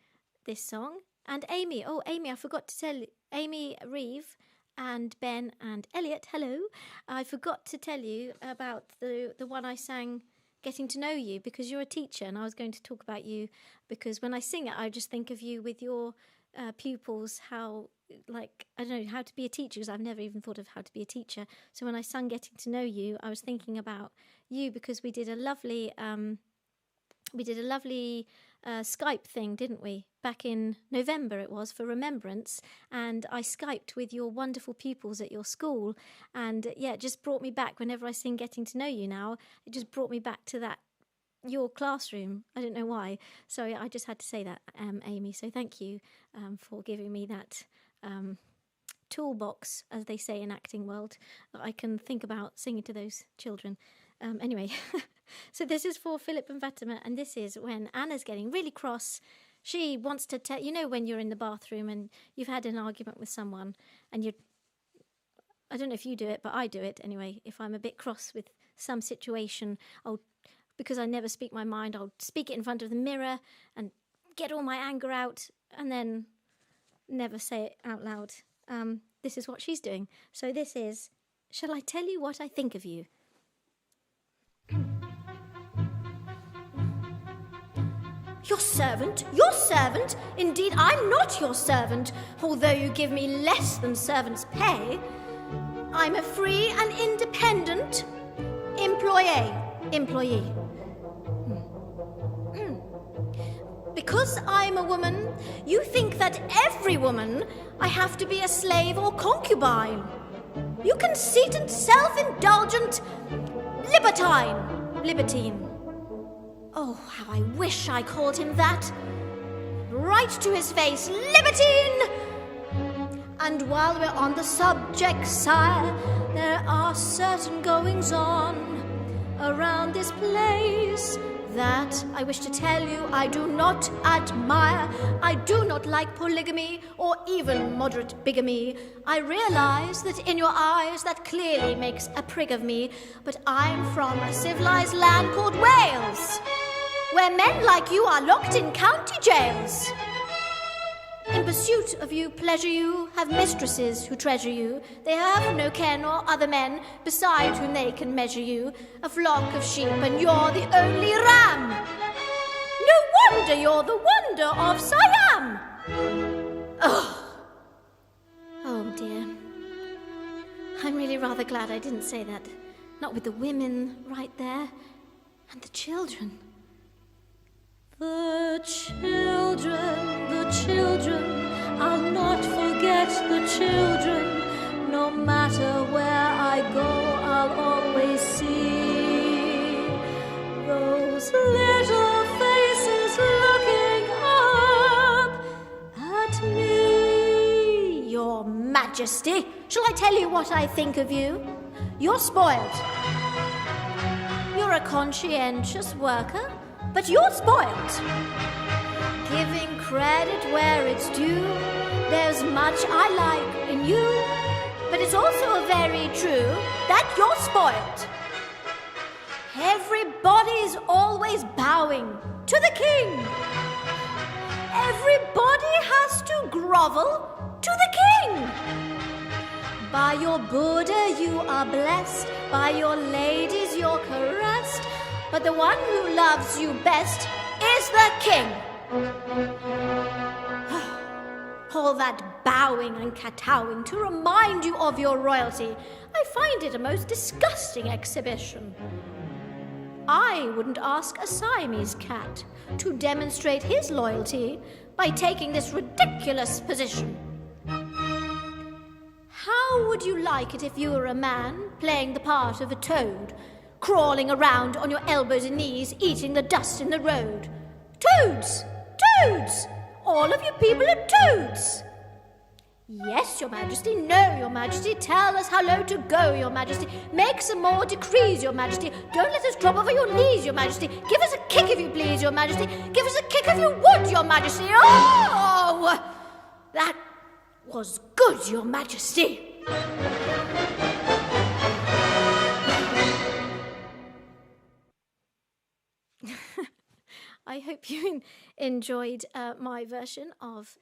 this song. And Amy, I forgot to tell you, Amy Reeve and Ben and Elliot, hello. I forgot to tell you about the one I sang, Getting to Know You, because you're a teacher and I was going to talk about you because when I sing it, I just think of you with your pupils, how, like, I don't know, how to be a teacher, because I've never even thought of how to be a teacher. So when I sung Getting to Know You, I was thinking about you because we did a lovely Skype thing, didn't we? Back in November it was, for Remembrance, and I Skyped with your wonderful pupils at your school, and yeah, it just brought me back. Whenever I sing Getting to Know You now, it just brought me back to your classroom. I don't know why. So I just had to say that, Amy. So thank you for giving me that toolbox, as they say in acting world, that I can think about singing to those children. Anyway, so this is for Philip and Fatima, and this is when Anna's getting really cross. She wants to tell, you know, when you're in the bathroom and you've had an argument with someone and I don't know if you do it, but I do it anyway. If I'm a bit cross with some situation, because I never speak my mind, I'll speak it in front of the mirror and get all my anger out and then never say it out loud. This is what she's doing. So this is, shall I tell you what I think of you? Your servant? Your servant? Indeed, I'm not your servant, although you give me less than servant's pay. I'm a free and independent employee. Because I'm a woman, you think that every woman I have to be a slave or concubine. You conceited, self-indulgent libertine. Oh, how I wish I called him that. Right to his face, libertine! And while we're on the subject, sire, there are certain goings-on around this place that I wish to tell you I do not admire. I do not like polygamy or even moderate bigamy. I realize that in your eyes that clearly makes a prig of me, but I'm from a civilized land called Wales, where men like you are locked in county jails. In pursuit of you, pleasure you, have mistresses who treasure you. They have no care nor other men beside whom they can measure you. A flock of sheep and you're the only ram. No wonder you're the wonder of Siam. Oh dear. I'm really rather glad I didn't say that. Not with the women right there. And the children. The children, I'll not forget the children. No matter where I go, I'll always see those little faces looking up at me. Your Majesty, shall I tell you what I think of you? You're spoiled. You're a conscientious worker, but you're spoiled. Giving credit where it's due, there's much I like in you, but it's also very true that you're spoiled. Everybody's always bowing to the king. Everybody has to grovel to the king. By your Buddha you are blessed, by your ladies you're caressed, but the one who loves you best is the king. All that bowing and kowtowing to remind you of your royalty, I find it a most disgusting exhibition. I wouldn't ask a Siamese cat to demonstrate his loyalty by taking this ridiculous position. How would you like it if you were a man playing the part of a toad, crawling around on your elbows and knees, eating the dust in the road? Toads! Toads! All of you people are toads! Yes, your majesty. No, your majesty. Tell us how low to go, your majesty. Make some more decrees, your majesty. Don't let us drop over your knees, your majesty. Give us a kick if you please, your majesty. Give us a kick if you would, your majesty. Oh! That was good, your majesty. I hope you enjoyed my version of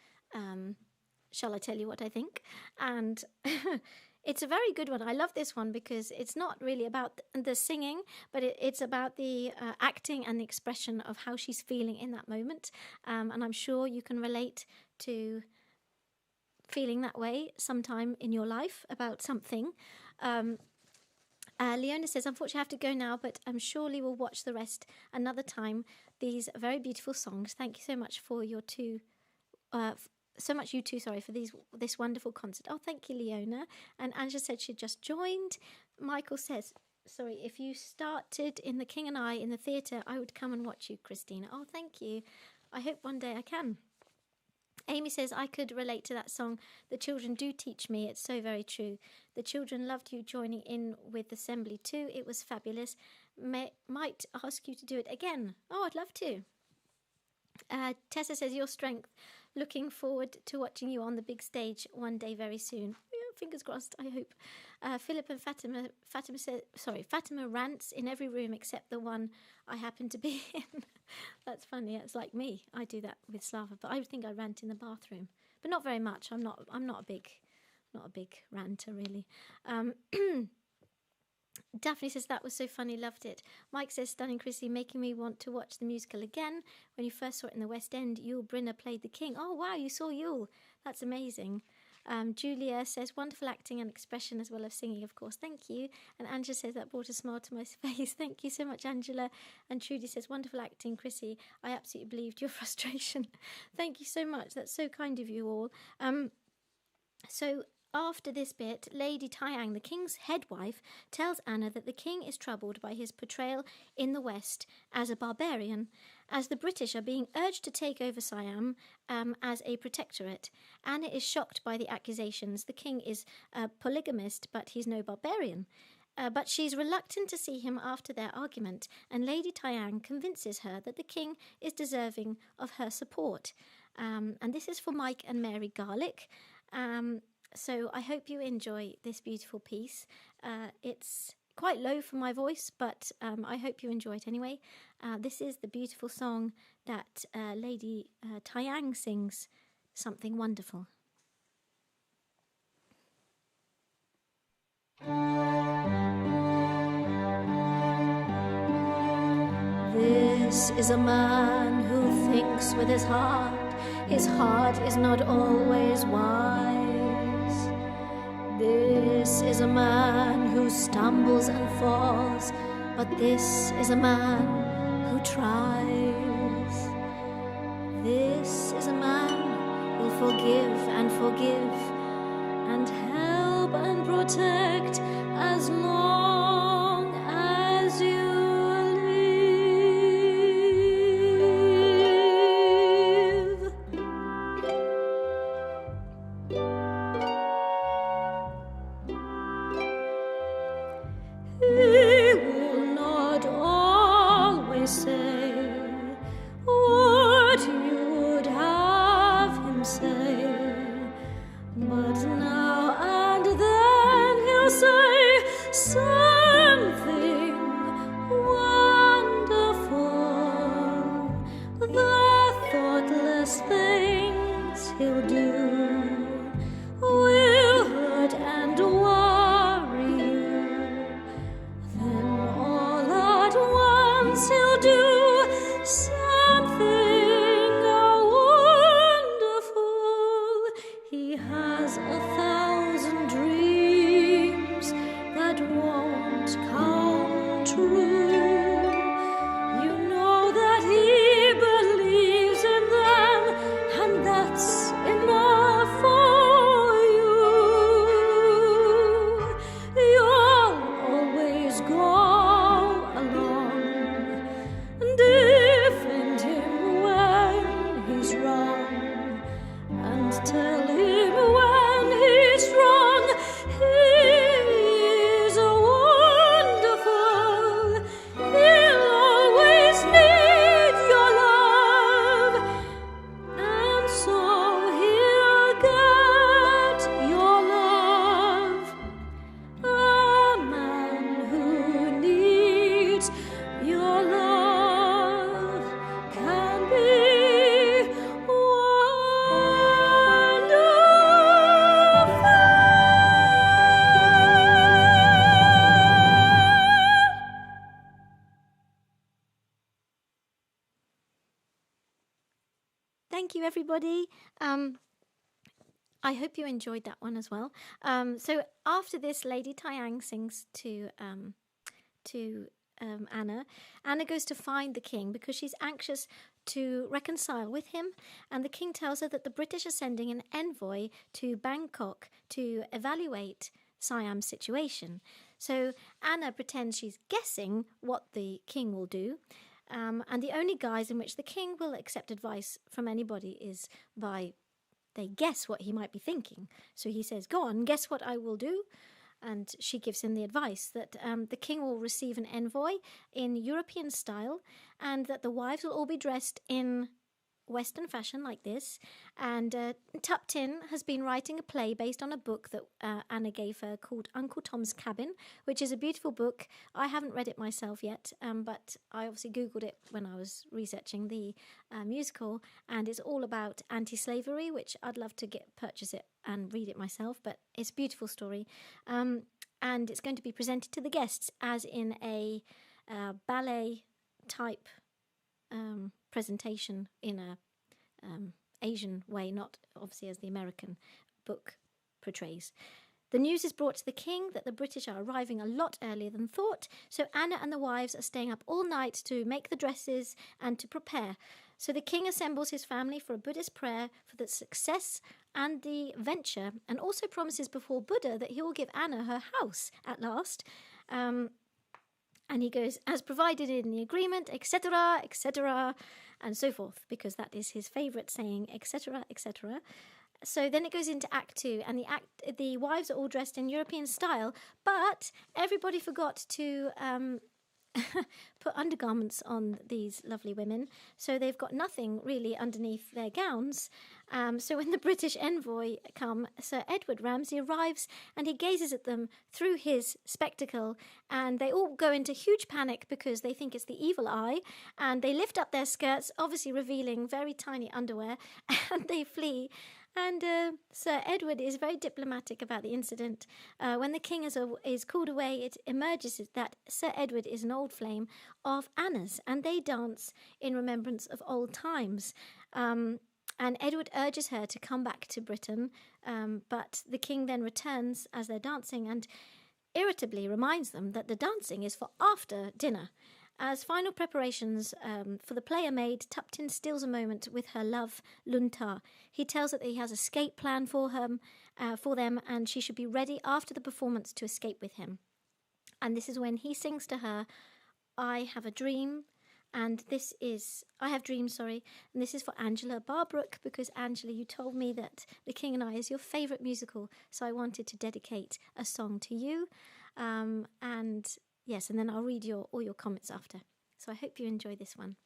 Shall I Tell You What I Think? And it's a very good one. I love this one because it's not really about the singing, but it's about the acting and the expression of how she's feeling in that moment. And I'm sure you can relate to feeling that way sometime in your life about something. Leona says, unfortunately I have to go now, but I'm surely we'll watch the rest another time. These very beautiful songs. Thank you so much for your two... for this wonderful concert. Oh, thank you, Leona. And Angela said she just joined. Michael says, sorry, if you started in The King and I in the theatre, I would come and watch you, Christina. Oh, thank you. I hope one day I can. Amy says, I could relate to that song. The children do teach me. It's so very true. The children loved you joining in with Assembly too. It was fabulous. Might ask you to do it again. Oh, I'd love to. Tessa says, your strength. Looking forward to watching you on the big stage one day very soon. Yeah, fingers crossed, I hope. Philip and Fatima rants in every room except the one I happen to be in. That's funny. It's like me. I do that with Slava, but I think I rant in the bathroom, but not very much. I'm not a big ranter really. Daphne says, that was so funny, loved it. Mike says, stunning Chrissy, making me want to watch the musical again. When you first saw it in the West End, Yul Brynner played the king. Oh, wow, you saw Yul. That's amazing. Julia says, wonderful acting and expression as well as singing, of course. Thank you. And Angela says, that brought a smile to my face. Thank you so much, Angela. And Trudy says, wonderful acting, Chrissy. I absolutely believed your frustration. Thank you so much. That's so kind of you all. So after this bit, Lady Tyang, the king's head wife, tells Anna that the king is troubled by his portrayal in the West as a barbarian, as the British are being urged to take over Siam as a protectorate. Anna is shocked by the accusations. The king is a polygamist, but he's no barbarian. But she's reluctant to see him after their argument, and Lady Tyang convinces her that the king is deserving of her support. And this is for Mike and Mary Garlick. So I hope you enjoy this beautiful piece. It's quite low for my voice, but I hope you enjoy it anyway. This is the beautiful song that Lady Tyang sings, Something Wonderful. This is a man who thinks with his heart. His heart is not always wise. This is a man who stumbles and falls, but this is a man who tries. This is a man who'll forgive and help and protect as long as you live. He will not always say what you would have him say, but now and then he'll say 1,000 dreams that won't come true. You know that he believes in them, and that's enough for you. You'll always go along and defend him when he's wrong, and tell him when he's wrong. He's wonderful. He'll always need your love, and so he'll get your love. A man who needs your love can be Thank you, everybody. I hope you enjoyed that one as well. So after this, Lady Tyang sings to Anna. Anna goes to find the king because she's anxious to reconcile with him, and the king tells her that the British are sending an envoy to Bangkok to evaluate Siam's situation. So Anna pretends she's guessing what the king will do, and the only guise in which the king will accept advice from anybody is by they guess what he might be thinking. So he says, "Go on, guess what I will do." And she gives him the advice that the king will receive an envoy in European style, and that the wives will all be dressed in Western fashion like this. And Tuptim has been writing a play based on a book that Anna gave her called Uncle Tom's Cabin, which is a beautiful book. I haven't read it myself yet, but I obviously Googled it when I was researching the musical, and it's all about anti-slavery, which I'd love to purchase it and read it myself, but it's a beautiful story. And it's going to be presented to the guests as in a ballet type presentation in a Asian way, not obviously as the American book portrays. The news is brought to the king that the British are arriving a lot earlier than thought, so Anna and the wives are staying up all night to make the dresses and to prepare. So the king assembles his family for a Buddhist prayer for the success and the venture, and also promises before Buddha that he will give Anna her house at last. And he goes, as provided in the agreement, etc., etc., and so forth, because that is his favourite saying, etc., etc. So then it goes into Act 2, and the wives are all dressed in European style, but everybody forgot to put undergarments on these lovely women, so they've got nothing really underneath their gowns. So when the British envoy come, Sir Edward Ramsay arrives, and he gazes at them through his spectacle, and they all go into huge panic because they think it's the evil eye, and they lift up their skirts, obviously revealing very tiny underwear, and they flee. And Sir Edward is very diplomatic about the incident. When the king is called away, it emerges that Sir Edward is an old flame of Anna's, and they dance in remembrance of old times. And Edward urges her to come back to Britain, but the king then returns as they're dancing and irritably reminds them that the dancing is for after dinner. As final preparations for the play are made, Tuptim steals a moment with her love, Luntha. He tells her that he has an escape plan for them, and she should be ready after the performance to escape with him. And this is when he sings to her, I have dreams, and this is for Angela Barbrook, because Angela, you told me that The King and I is your favourite musical, so I wanted to dedicate a song to you. Yes, and then I'll read all your comments after. So I hope you enjoy this one.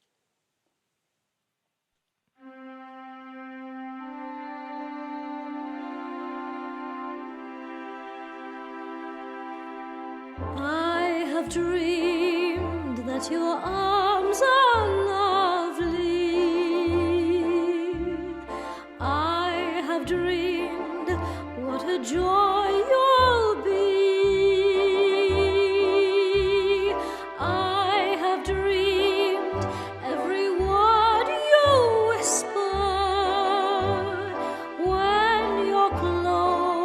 I have dreamed that your arms are lovely. I have dreamed what a joy you'll be. I have dreamed every word you whisper when you're close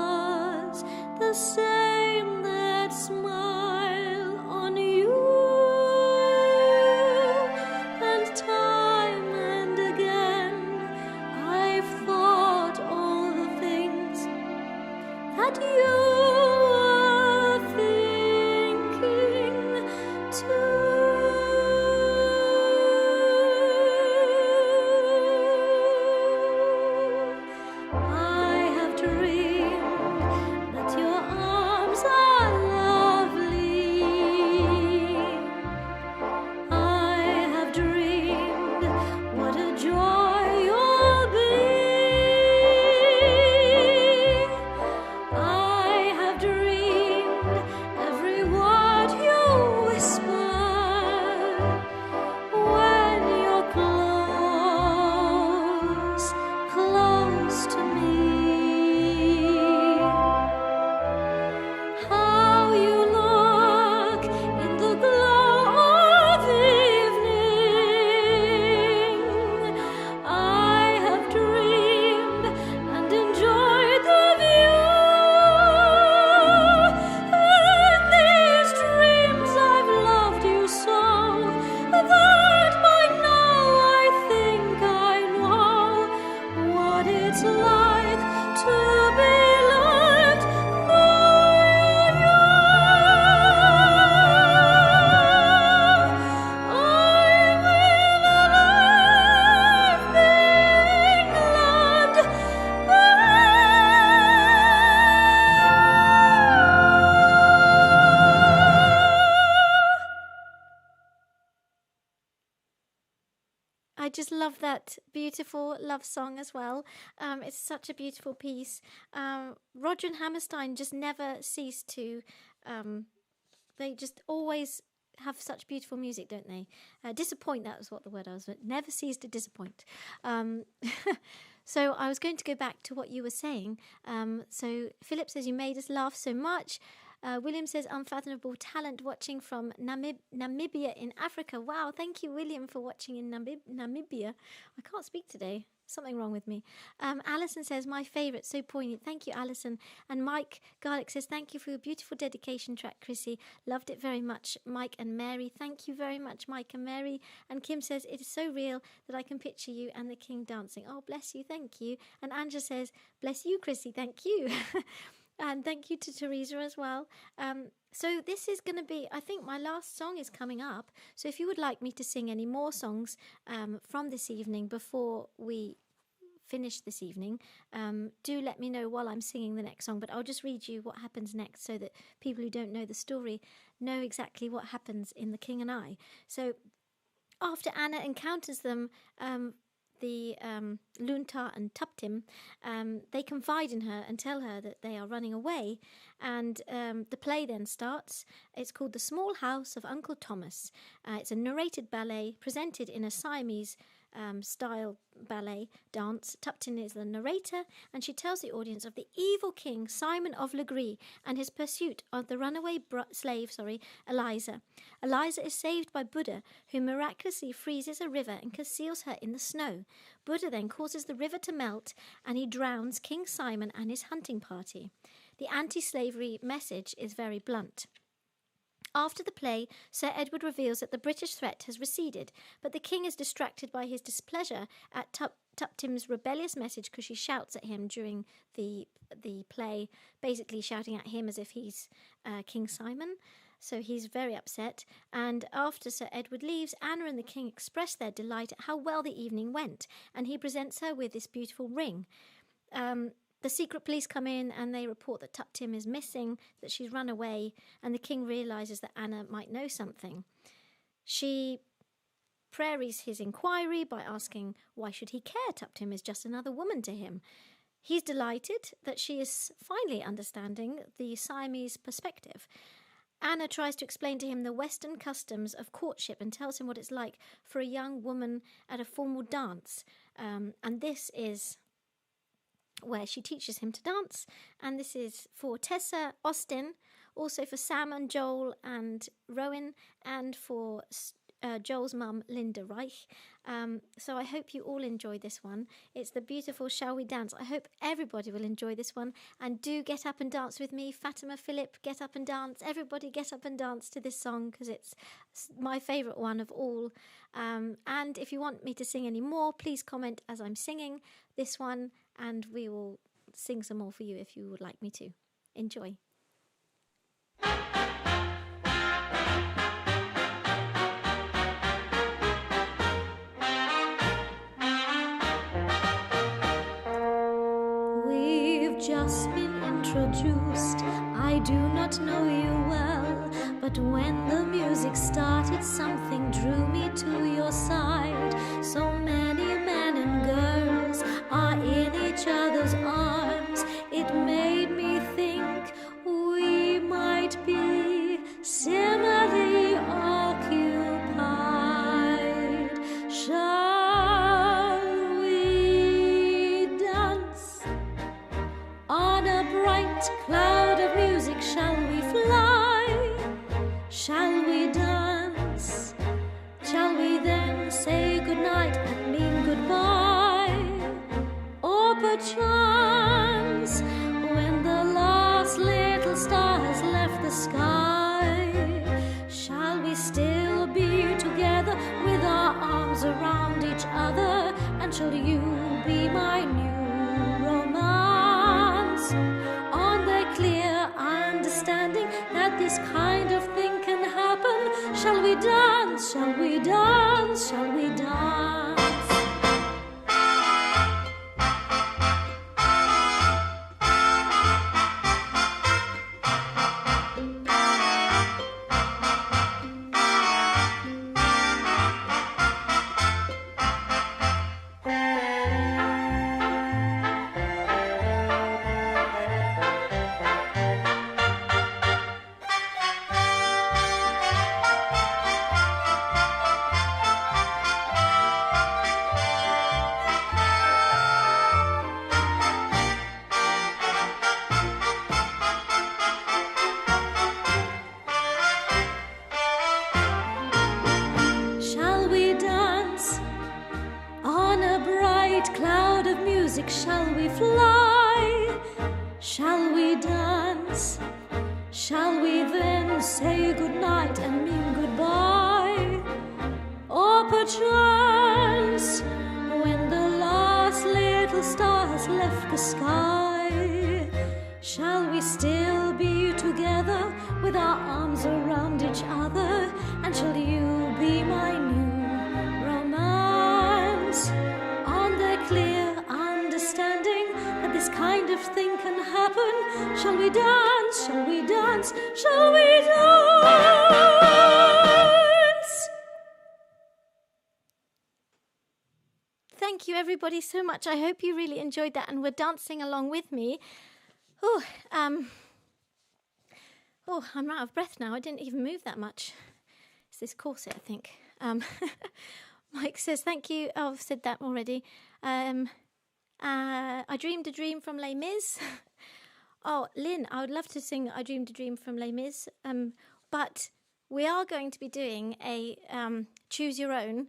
stars, the same that smile on you. And time and again I've thought all the things that you were thinking too. I have dreamed that your arms are lovely. I have dreamed what a joy you'll be. I have dreamed every word you whisper when you're close, close to me. How you look in the glow of evening. I have dreamed and enjoyed the view. In these dreams I've loved you so that by now I think I know what it's like to be loved by you. I'm in love being loved by I just love that beautiful love song as well. It's such a beautiful piece. Rodgers Hammerstein just never cease to. They just always have such beautiful music, don't they? Disappoint, that was what the word I was. Never cease to disappoint. So I was going to go back to what you were saying. So Philip says, you made us laugh so much. William says, unfathomable talent watching from Namibia in Africa. Wow, thank you, William, for watching in Namibia. I can't speak today. Something wrong with me. Alison says, my favourite, so poignant. Thank you, Alison. And Mike Garlick says, thank you for your beautiful dedication track, Chrissy. Loved it very much. Mike and Mary, thank you very much, Mike and Mary. And Kim says, it is so real that I can picture you and the king dancing. Oh, bless you, thank you. And Angela says, bless you, Chrissy, thank you. And thank you to Teresa as well. So this is going to be, I think my last song is coming up. So if you would like me to sing any more songs from this evening before we finish this evening, do let me know while I'm singing the next song. But I'll just read you what happens next so that people who don't know the story know exactly what happens in The King and I. So after Anna encounters them, the Luntha and Tuptim, they confide in her and tell her that they are running away. And the play then starts. It's called The Small House of Uncle Thomas. It's a narrated ballet presented in a Siamese style ballet dance. Tuptim is the narrator, and she tells the audience of the evil king Simon of Legree and his pursuit of the runaway slave, Eliza. Eliza is saved by Buddha, who miraculously freezes a river and conceals her in the snow. Buddha then causes the river to melt, and he drowns King Simon and his hunting party. The anti-slavery message is very blunt. After the play, Sir Edward reveals that the British threat has receded, but the king is distracted by his displeasure at Tuptim's rebellious message because she shouts at him during the play, basically shouting at him as if he's King Simon. So he's very upset. And after Sir Edward leaves, Anna and the king express their delight at how well the evening went, and he presents her with this beautiful ring. The secret police come in and they report that Tuptim is missing, that she's run away, and the king realises that Anna might know something. She praries his inquiry by asking why should he care? Tuptim is just another woman to him. He's delighted that she is finally understanding the Siamese perspective. Anna tries to explain to him the Western customs of courtship and tells him what it's like for a young woman at a formal dance. And this is where she teaches him to dance. And this is for Tessa, Austin, also for Sam and Joel and Rowan, and for Joel's mum, Linda Reich. So I hope you all enjoy this one. It's the beautiful Shall We Dance. I hope everybody will enjoy this one. And do get up and dance with me. Fatima, Philip, get up and dance. Everybody get up and dance to this song because it's my favourite one of all. And if you want me to sing any more, please comment as I'm singing this one, and we will sing some more for you if you would like me to. Enjoy. We've just been introduced. I do not know you well, but when the music started, something drew me to your side. So many men and girls are in each other's arms. It made me think we might be similarly occupied. Shall we dance? On a bright cloud of music, shall we fly? Shall we dance? Shall we then say goodnight and mean goodbye? Or perchance, when the last little star has left the sky, shall we still be together with our arms around each other? And shall you be my new romance? On the clear understanding that this kind of thing can happen, shall we dance? Shall we dance? Shall we dance? Shall we dance? On a bright cloud of music, shall we fly? Shall we dance? Shall we then say goodnight and mean goodbye? Or perchance, when the last little star has left the sky, shall we still be together with our arms around each other? And shall you be my new romance? On the clear understanding that this kind of thing can happen, shall we dance? Shall we dance? Shall we dance? Thank you everybody so much. I hope you really enjoyed that and were dancing along with me. Oh, I'm out of breath now. I didn't even move that much. It's this corset, I think. Mike says, thank you. Oh, I've said that already. I Dreamed a Dream from Les Mis. Oh, Lynn, I would love to sing I Dreamed a Dream from Les Mis. But we are going to be doing a Choose Your Own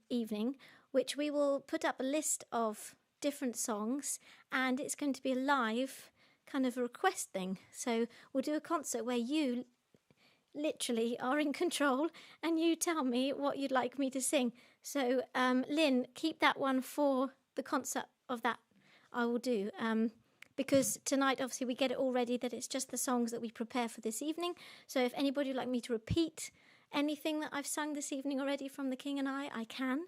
evening, which we will put up a list of different songs, and it's going to be a live kind of a request thing. So we'll do a concert where you literally are in control and you tell me what you'd like me to sing. So Lynn, keep that one for the concert of that I will do, because tonight obviously we get it all ready that it's just the songs that we prepare for this evening. So if anybody would like me to repeat anything that I've sung this evening already from The King and I can.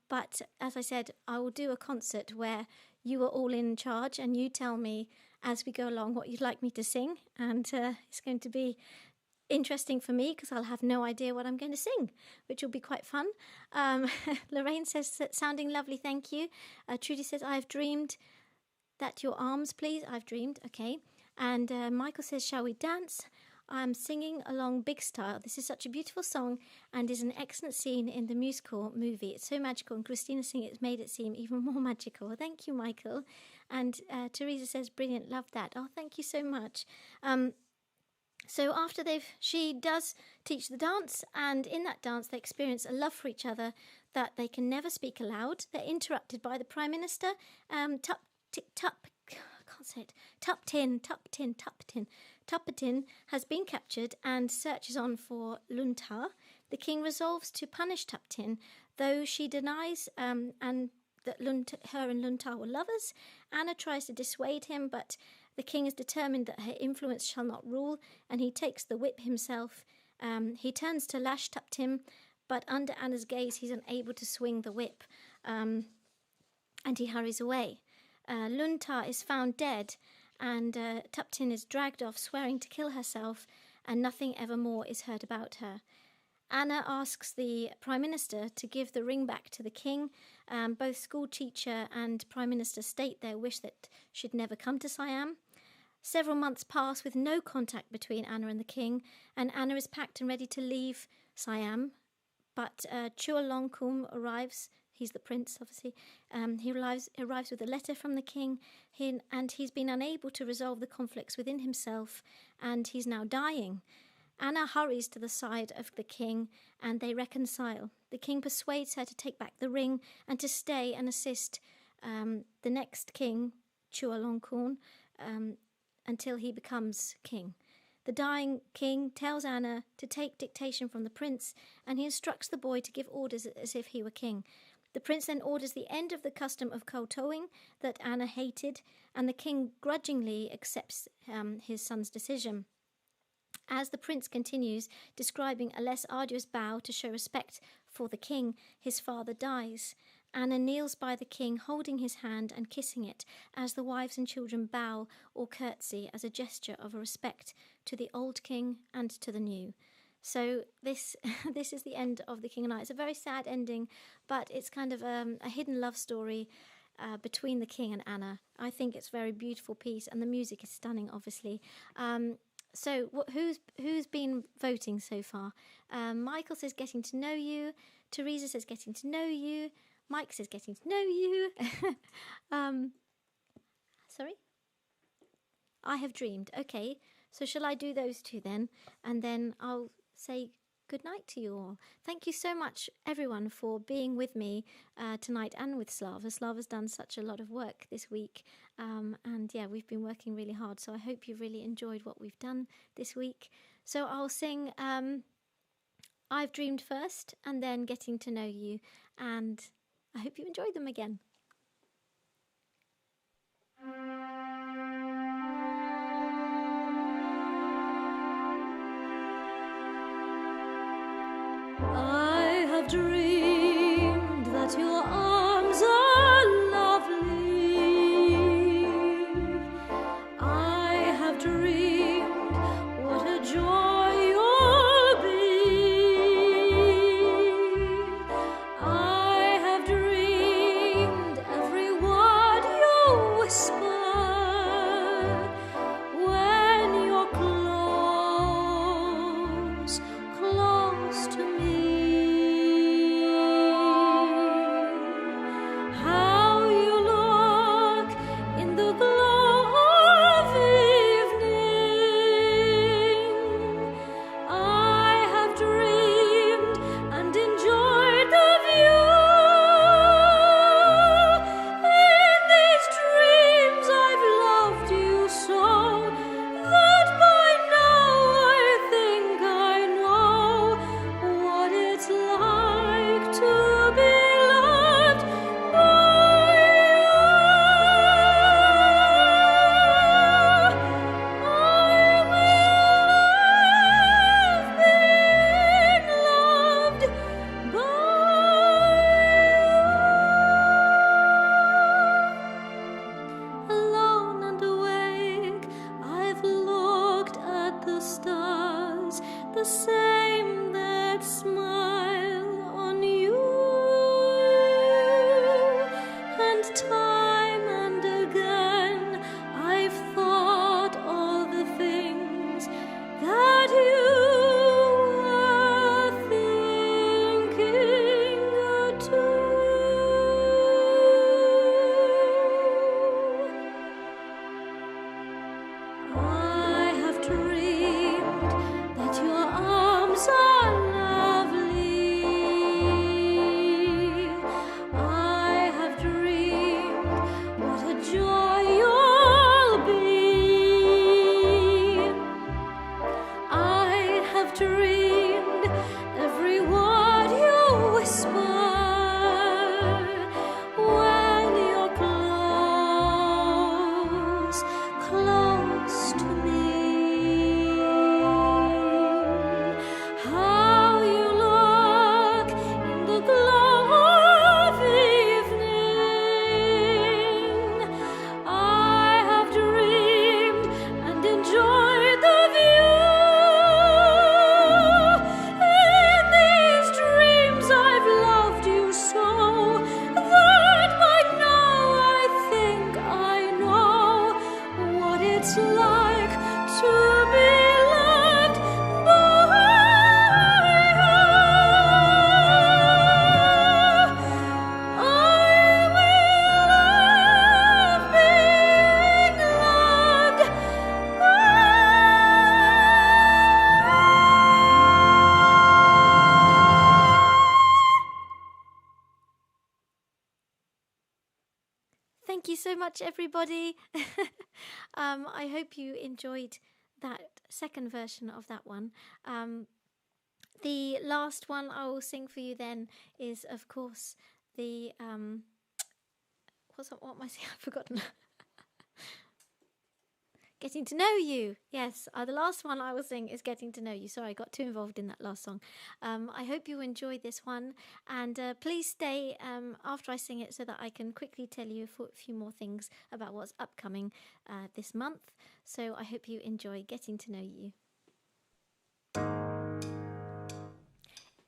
But as I said, I will do a concert where you are all in charge and you tell me as we go along what you'd like me to sing. And it's going to be interesting for me because I'll have no idea what I'm going to sing, which will be quite fun. Lorraine says, sounding lovely, thank you. Trudy says, I've dreamed that your arms, please. I've dreamed, okay. And Michael says, shall we dance? I'm singing along big style. This is such a beautiful song and is an excellent scene in the musical movie. It's so magical, and Christina singing it made it seem even more magical. Thank you, Michael. And Teresa says, brilliant, love that. Oh, thank you so much. So after she does teach the dance, and in that dance they experience a love for each other that they can never speak aloud. They're interrupted by the Prime Minister, Tuptim has been captured and searches on for Luntha. The king resolves to punish Tuptim, though she denies and that her and Luntha were lovers. Anna tries to dissuade him, but the king is determined that her influence shall not rule, and he takes the whip himself. He turns to lash Tuptim, but under Anna's gaze he's unable to swing the whip, and he hurries away. Luntha is found dead, and Tuptim is dragged off, swearing to kill herself, and nothing ever more is heard about her. Anna asks the Prime Minister to give the ring back to the king. Both school teacher and Prime Minister state their wish that she'd never come to Siam. Several months pass with no contact between Anna and the king, and Anna is packed and ready to leave Siam. But Chulalongkorn arrives. He's the prince, obviously. He arrives with a letter from the king, and he's been unable to resolve the conflicts within himself, and he's now dying. Anna hurries to the side of the king, and they reconcile. The king persuades her to take back the ring and to stay and assist the next king, Chulalongkorn, until he becomes king. The dying king tells Anna to take dictation from the prince, and he instructs the boy to give orders as if he were king. The prince then orders the end of the custom of kowtowing that Anna hated, and the king grudgingly accepts his son's decision. As the prince continues describing a less arduous bow to show respect for the king, his father dies. Anna kneels by the king, holding his hand and kissing it, as the wives and children bow or curtsy as a gesture of respect to the old king and to the new. So this is the end of The King and I. It's a very sad ending, but it's kind of a hidden love story between the king and Anna. I think it's a very beautiful piece, and the music is stunning, obviously. So who's been voting so far? Michael says getting to know you. Teresa says getting to know you. Mike says getting to know you. Sorry? I have dreamed. Okay, so shall I do those two then? And then I'll say good night to you all. Thank you so much, everyone, for being with me tonight and with Slava. Slava's done such a lot of work this week. And yeah, we've been working really hard. So I hope you've really enjoyed what we've done this week. So I'll sing I've Dreamed first, and then Getting to Know You. And I hope you enjoyed them again. I have dreamed that your arms are lovely. I have dreamed what a joy you'll be. I have dreamed every word you whisper when you're close to me. How you look in the glow of evening. I have dreamed and enjoyed the view. In these dreams I've loved you so that by now I think I know what it's like to be loved by you. I will love being loved by you. Alone and awake, I've looked at the stars, the same that smile on you. And time and again, I've thought all the things that you were thinking too. I have dreamed it's like to be loved by her. I will love being loved by Thank you so much, everybody. I hope you enjoyed that second version of that one. The last one I will sing for you then is, of course, the what am I saying? I've forgotten. Getting to Know You. Yes, the last one I will sing is Getting to Know You. Sorry, I got too involved in that last song. I hope you enjoyed this one, and please stay after I sing it so that I can quickly tell you a few more things about what's upcoming this month. So I hope you enjoy Getting to Know You.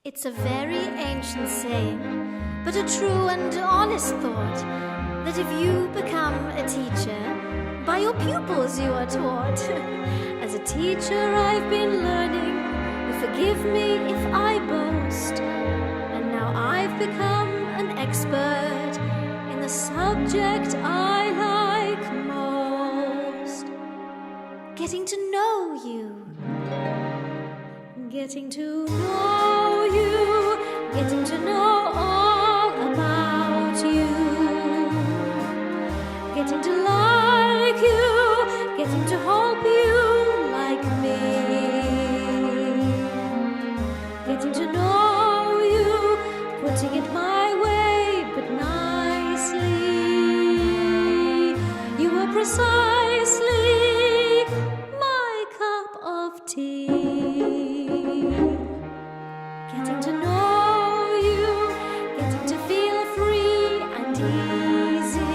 It's a very ancient saying, but a true and honest thought, that if you become a teacher, by your pupils you are taught. As a teacher I've been learning, forgive me if I boast, and now I've become an expert in the subject I like most. Getting to know you. Getting to know you. Getting to know all about you. Getting to like you, getting to hope you like me, getting to know you, putting it my way but nicely. You are precisely my cup of tea. Getting to know you, getting to feel free and easy.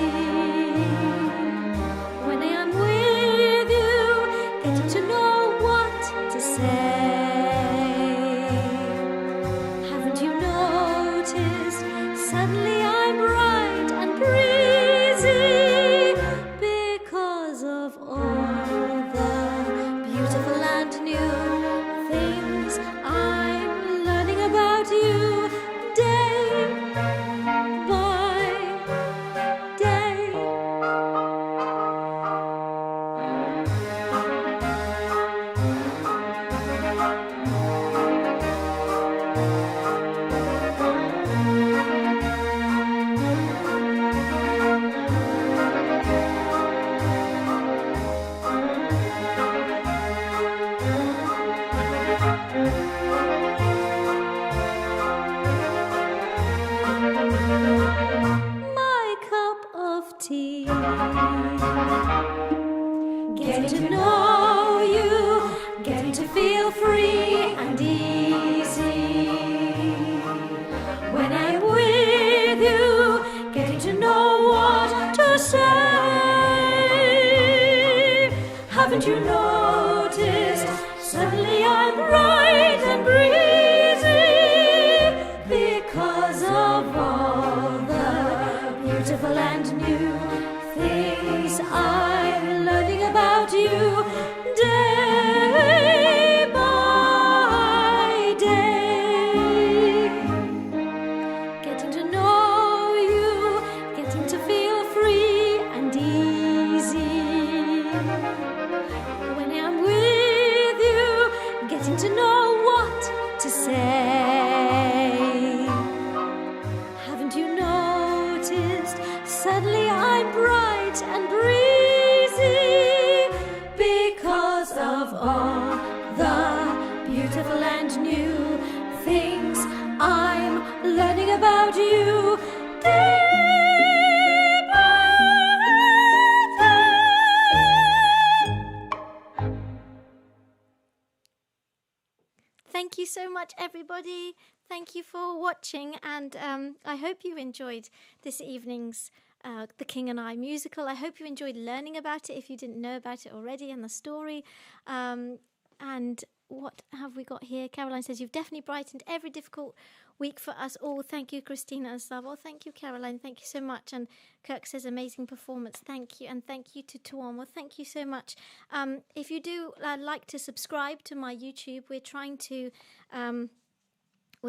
Suddenly I'm bright and breezy because of all the beautiful and new things I'm learning about you day by day. Getting to know you, getting to feel free and easy. When I'm with you, getting to know what to say. Haven't you noticed? Suddenly I'm bright and breezy because of all the beautiful and new things I'm learning about you day by day. Getting to know you, getting to feel free and easy. When I'm with you, getting to know what to say. Haven't you noticed? Suddenly I'm bright and breezy because of all the beautiful and new things I'm learning about you day by day. Thank you so much, everybody. Thank you for watching, and I hope you enjoyed this evening's The King and I musical. I hope you enjoyed learning about it if you didn't know about it already and the story. And what have we got here? Caroline says, you've definitely brightened every difficult week for us all. Thank you, Christina and Slav. Oh, thank you, Caroline. Thank you so much. And Kirk says, amazing performance. Thank you. And thank you to Tuam. Well, thank you so much. If you do like to subscribe to my YouTube, we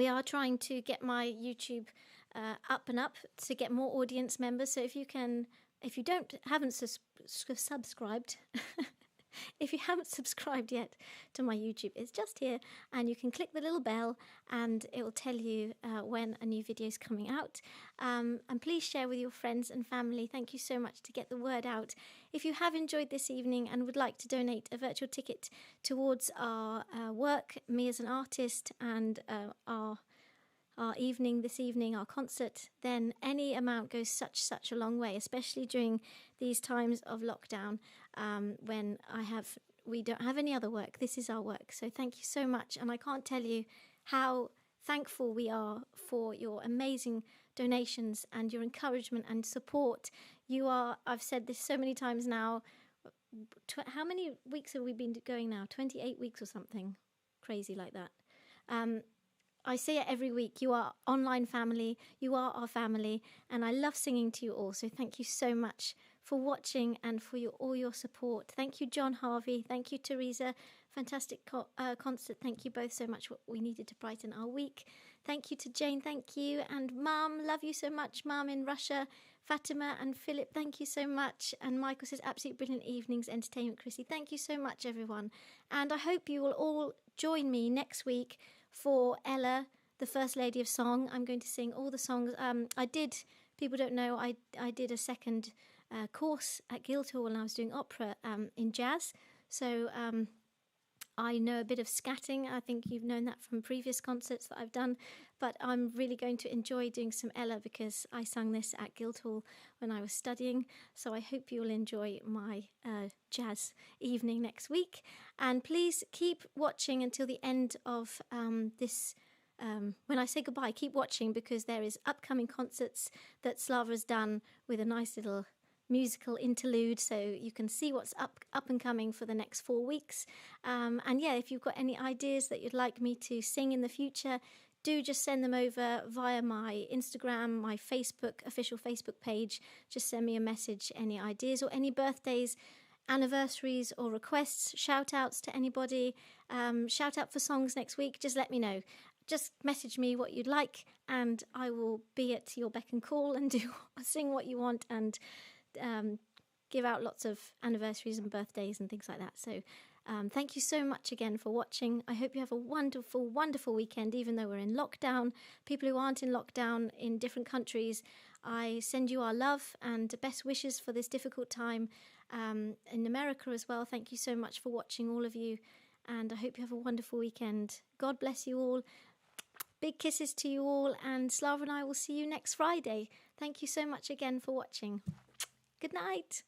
are trying to get my YouTube up and up to get more audience members. So if you haven't subscribed, if you haven't subscribed yet to my YouTube, it's just here, and you can click the little bell and it will tell you when a new video is coming out. And please share with your friends and family. Thank you so much to get the word out. If you have enjoyed this evening and would like to donate a virtual ticket towards our work, me as an artist, and our this evening, our concert, then any amount goes such a long way, especially during these times of lockdown, when we don't have any other work. This is our work. So thank you so much. And I can't tell you how thankful we are for your amazing donations and your encouragement and support. I've said this so many times now. How many weeks have we been going now? 28 weeks or something crazy like that. I say it every week. You are online family. You are our family. And I love singing to you all. So thank you so much for watching and for all your support. Thank you, John Harvey. Thank you, Teresa. Fantastic concert. Thank you both so much. We needed to brighten our week. Thank you to Jane. Thank you. And Mum, love you so much. Mum in Russia. Fatima and Philip, thank you so much. And Michael says, absolutely brilliant evenings, entertainment, Chrissy. Thank you so much, everyone. And I hope you will all join me next week for Ella, the First Lady of Song. I'm going to sing all the songs. People don't know, I did a second course at Guildhall when I was doing opera in jazz. So I know a bit of scatting. I think you've known that from previous concerts that I've done. But I'm really going to enjoy doing some Ella because I sang this at Guildhall when I was studying. So I hope you'll enjoy my jazz evening next week. And please keep watching until the end of this. When I say goodbye, keep watching because there is upcoming concerts that Slava has done with a nice little musical interlude, so you can see what's up and coming for the next 4 weeks. And yeah, if you've got any ideas that you'd like me to sing in the future, do just send them over via my Instagram, my Facebook, official Facebook page. Just send me a message, any ideas or any birthdays, anniversaries or requests, shout outs to anybody, shout out for songs next week. Just let me know. Just message me what you'd like and I will be at your beck and call and sing what you want and give out lots of anniversaries and birthdays and things like that. So thank you so much again for watching. I hope you have a wonderful, wonderful weekend, even though we're in lockdown. People who aren't in lockdown in different countries, I send you our love and best wishes for this difficult time. In America as well, thank you so much for watching, all of you. And I hope you have a wonderful weekend. God bless you all. Big kisses to you all. And Slava and I will see you next Friday. Thank you so much again for watching. Good night.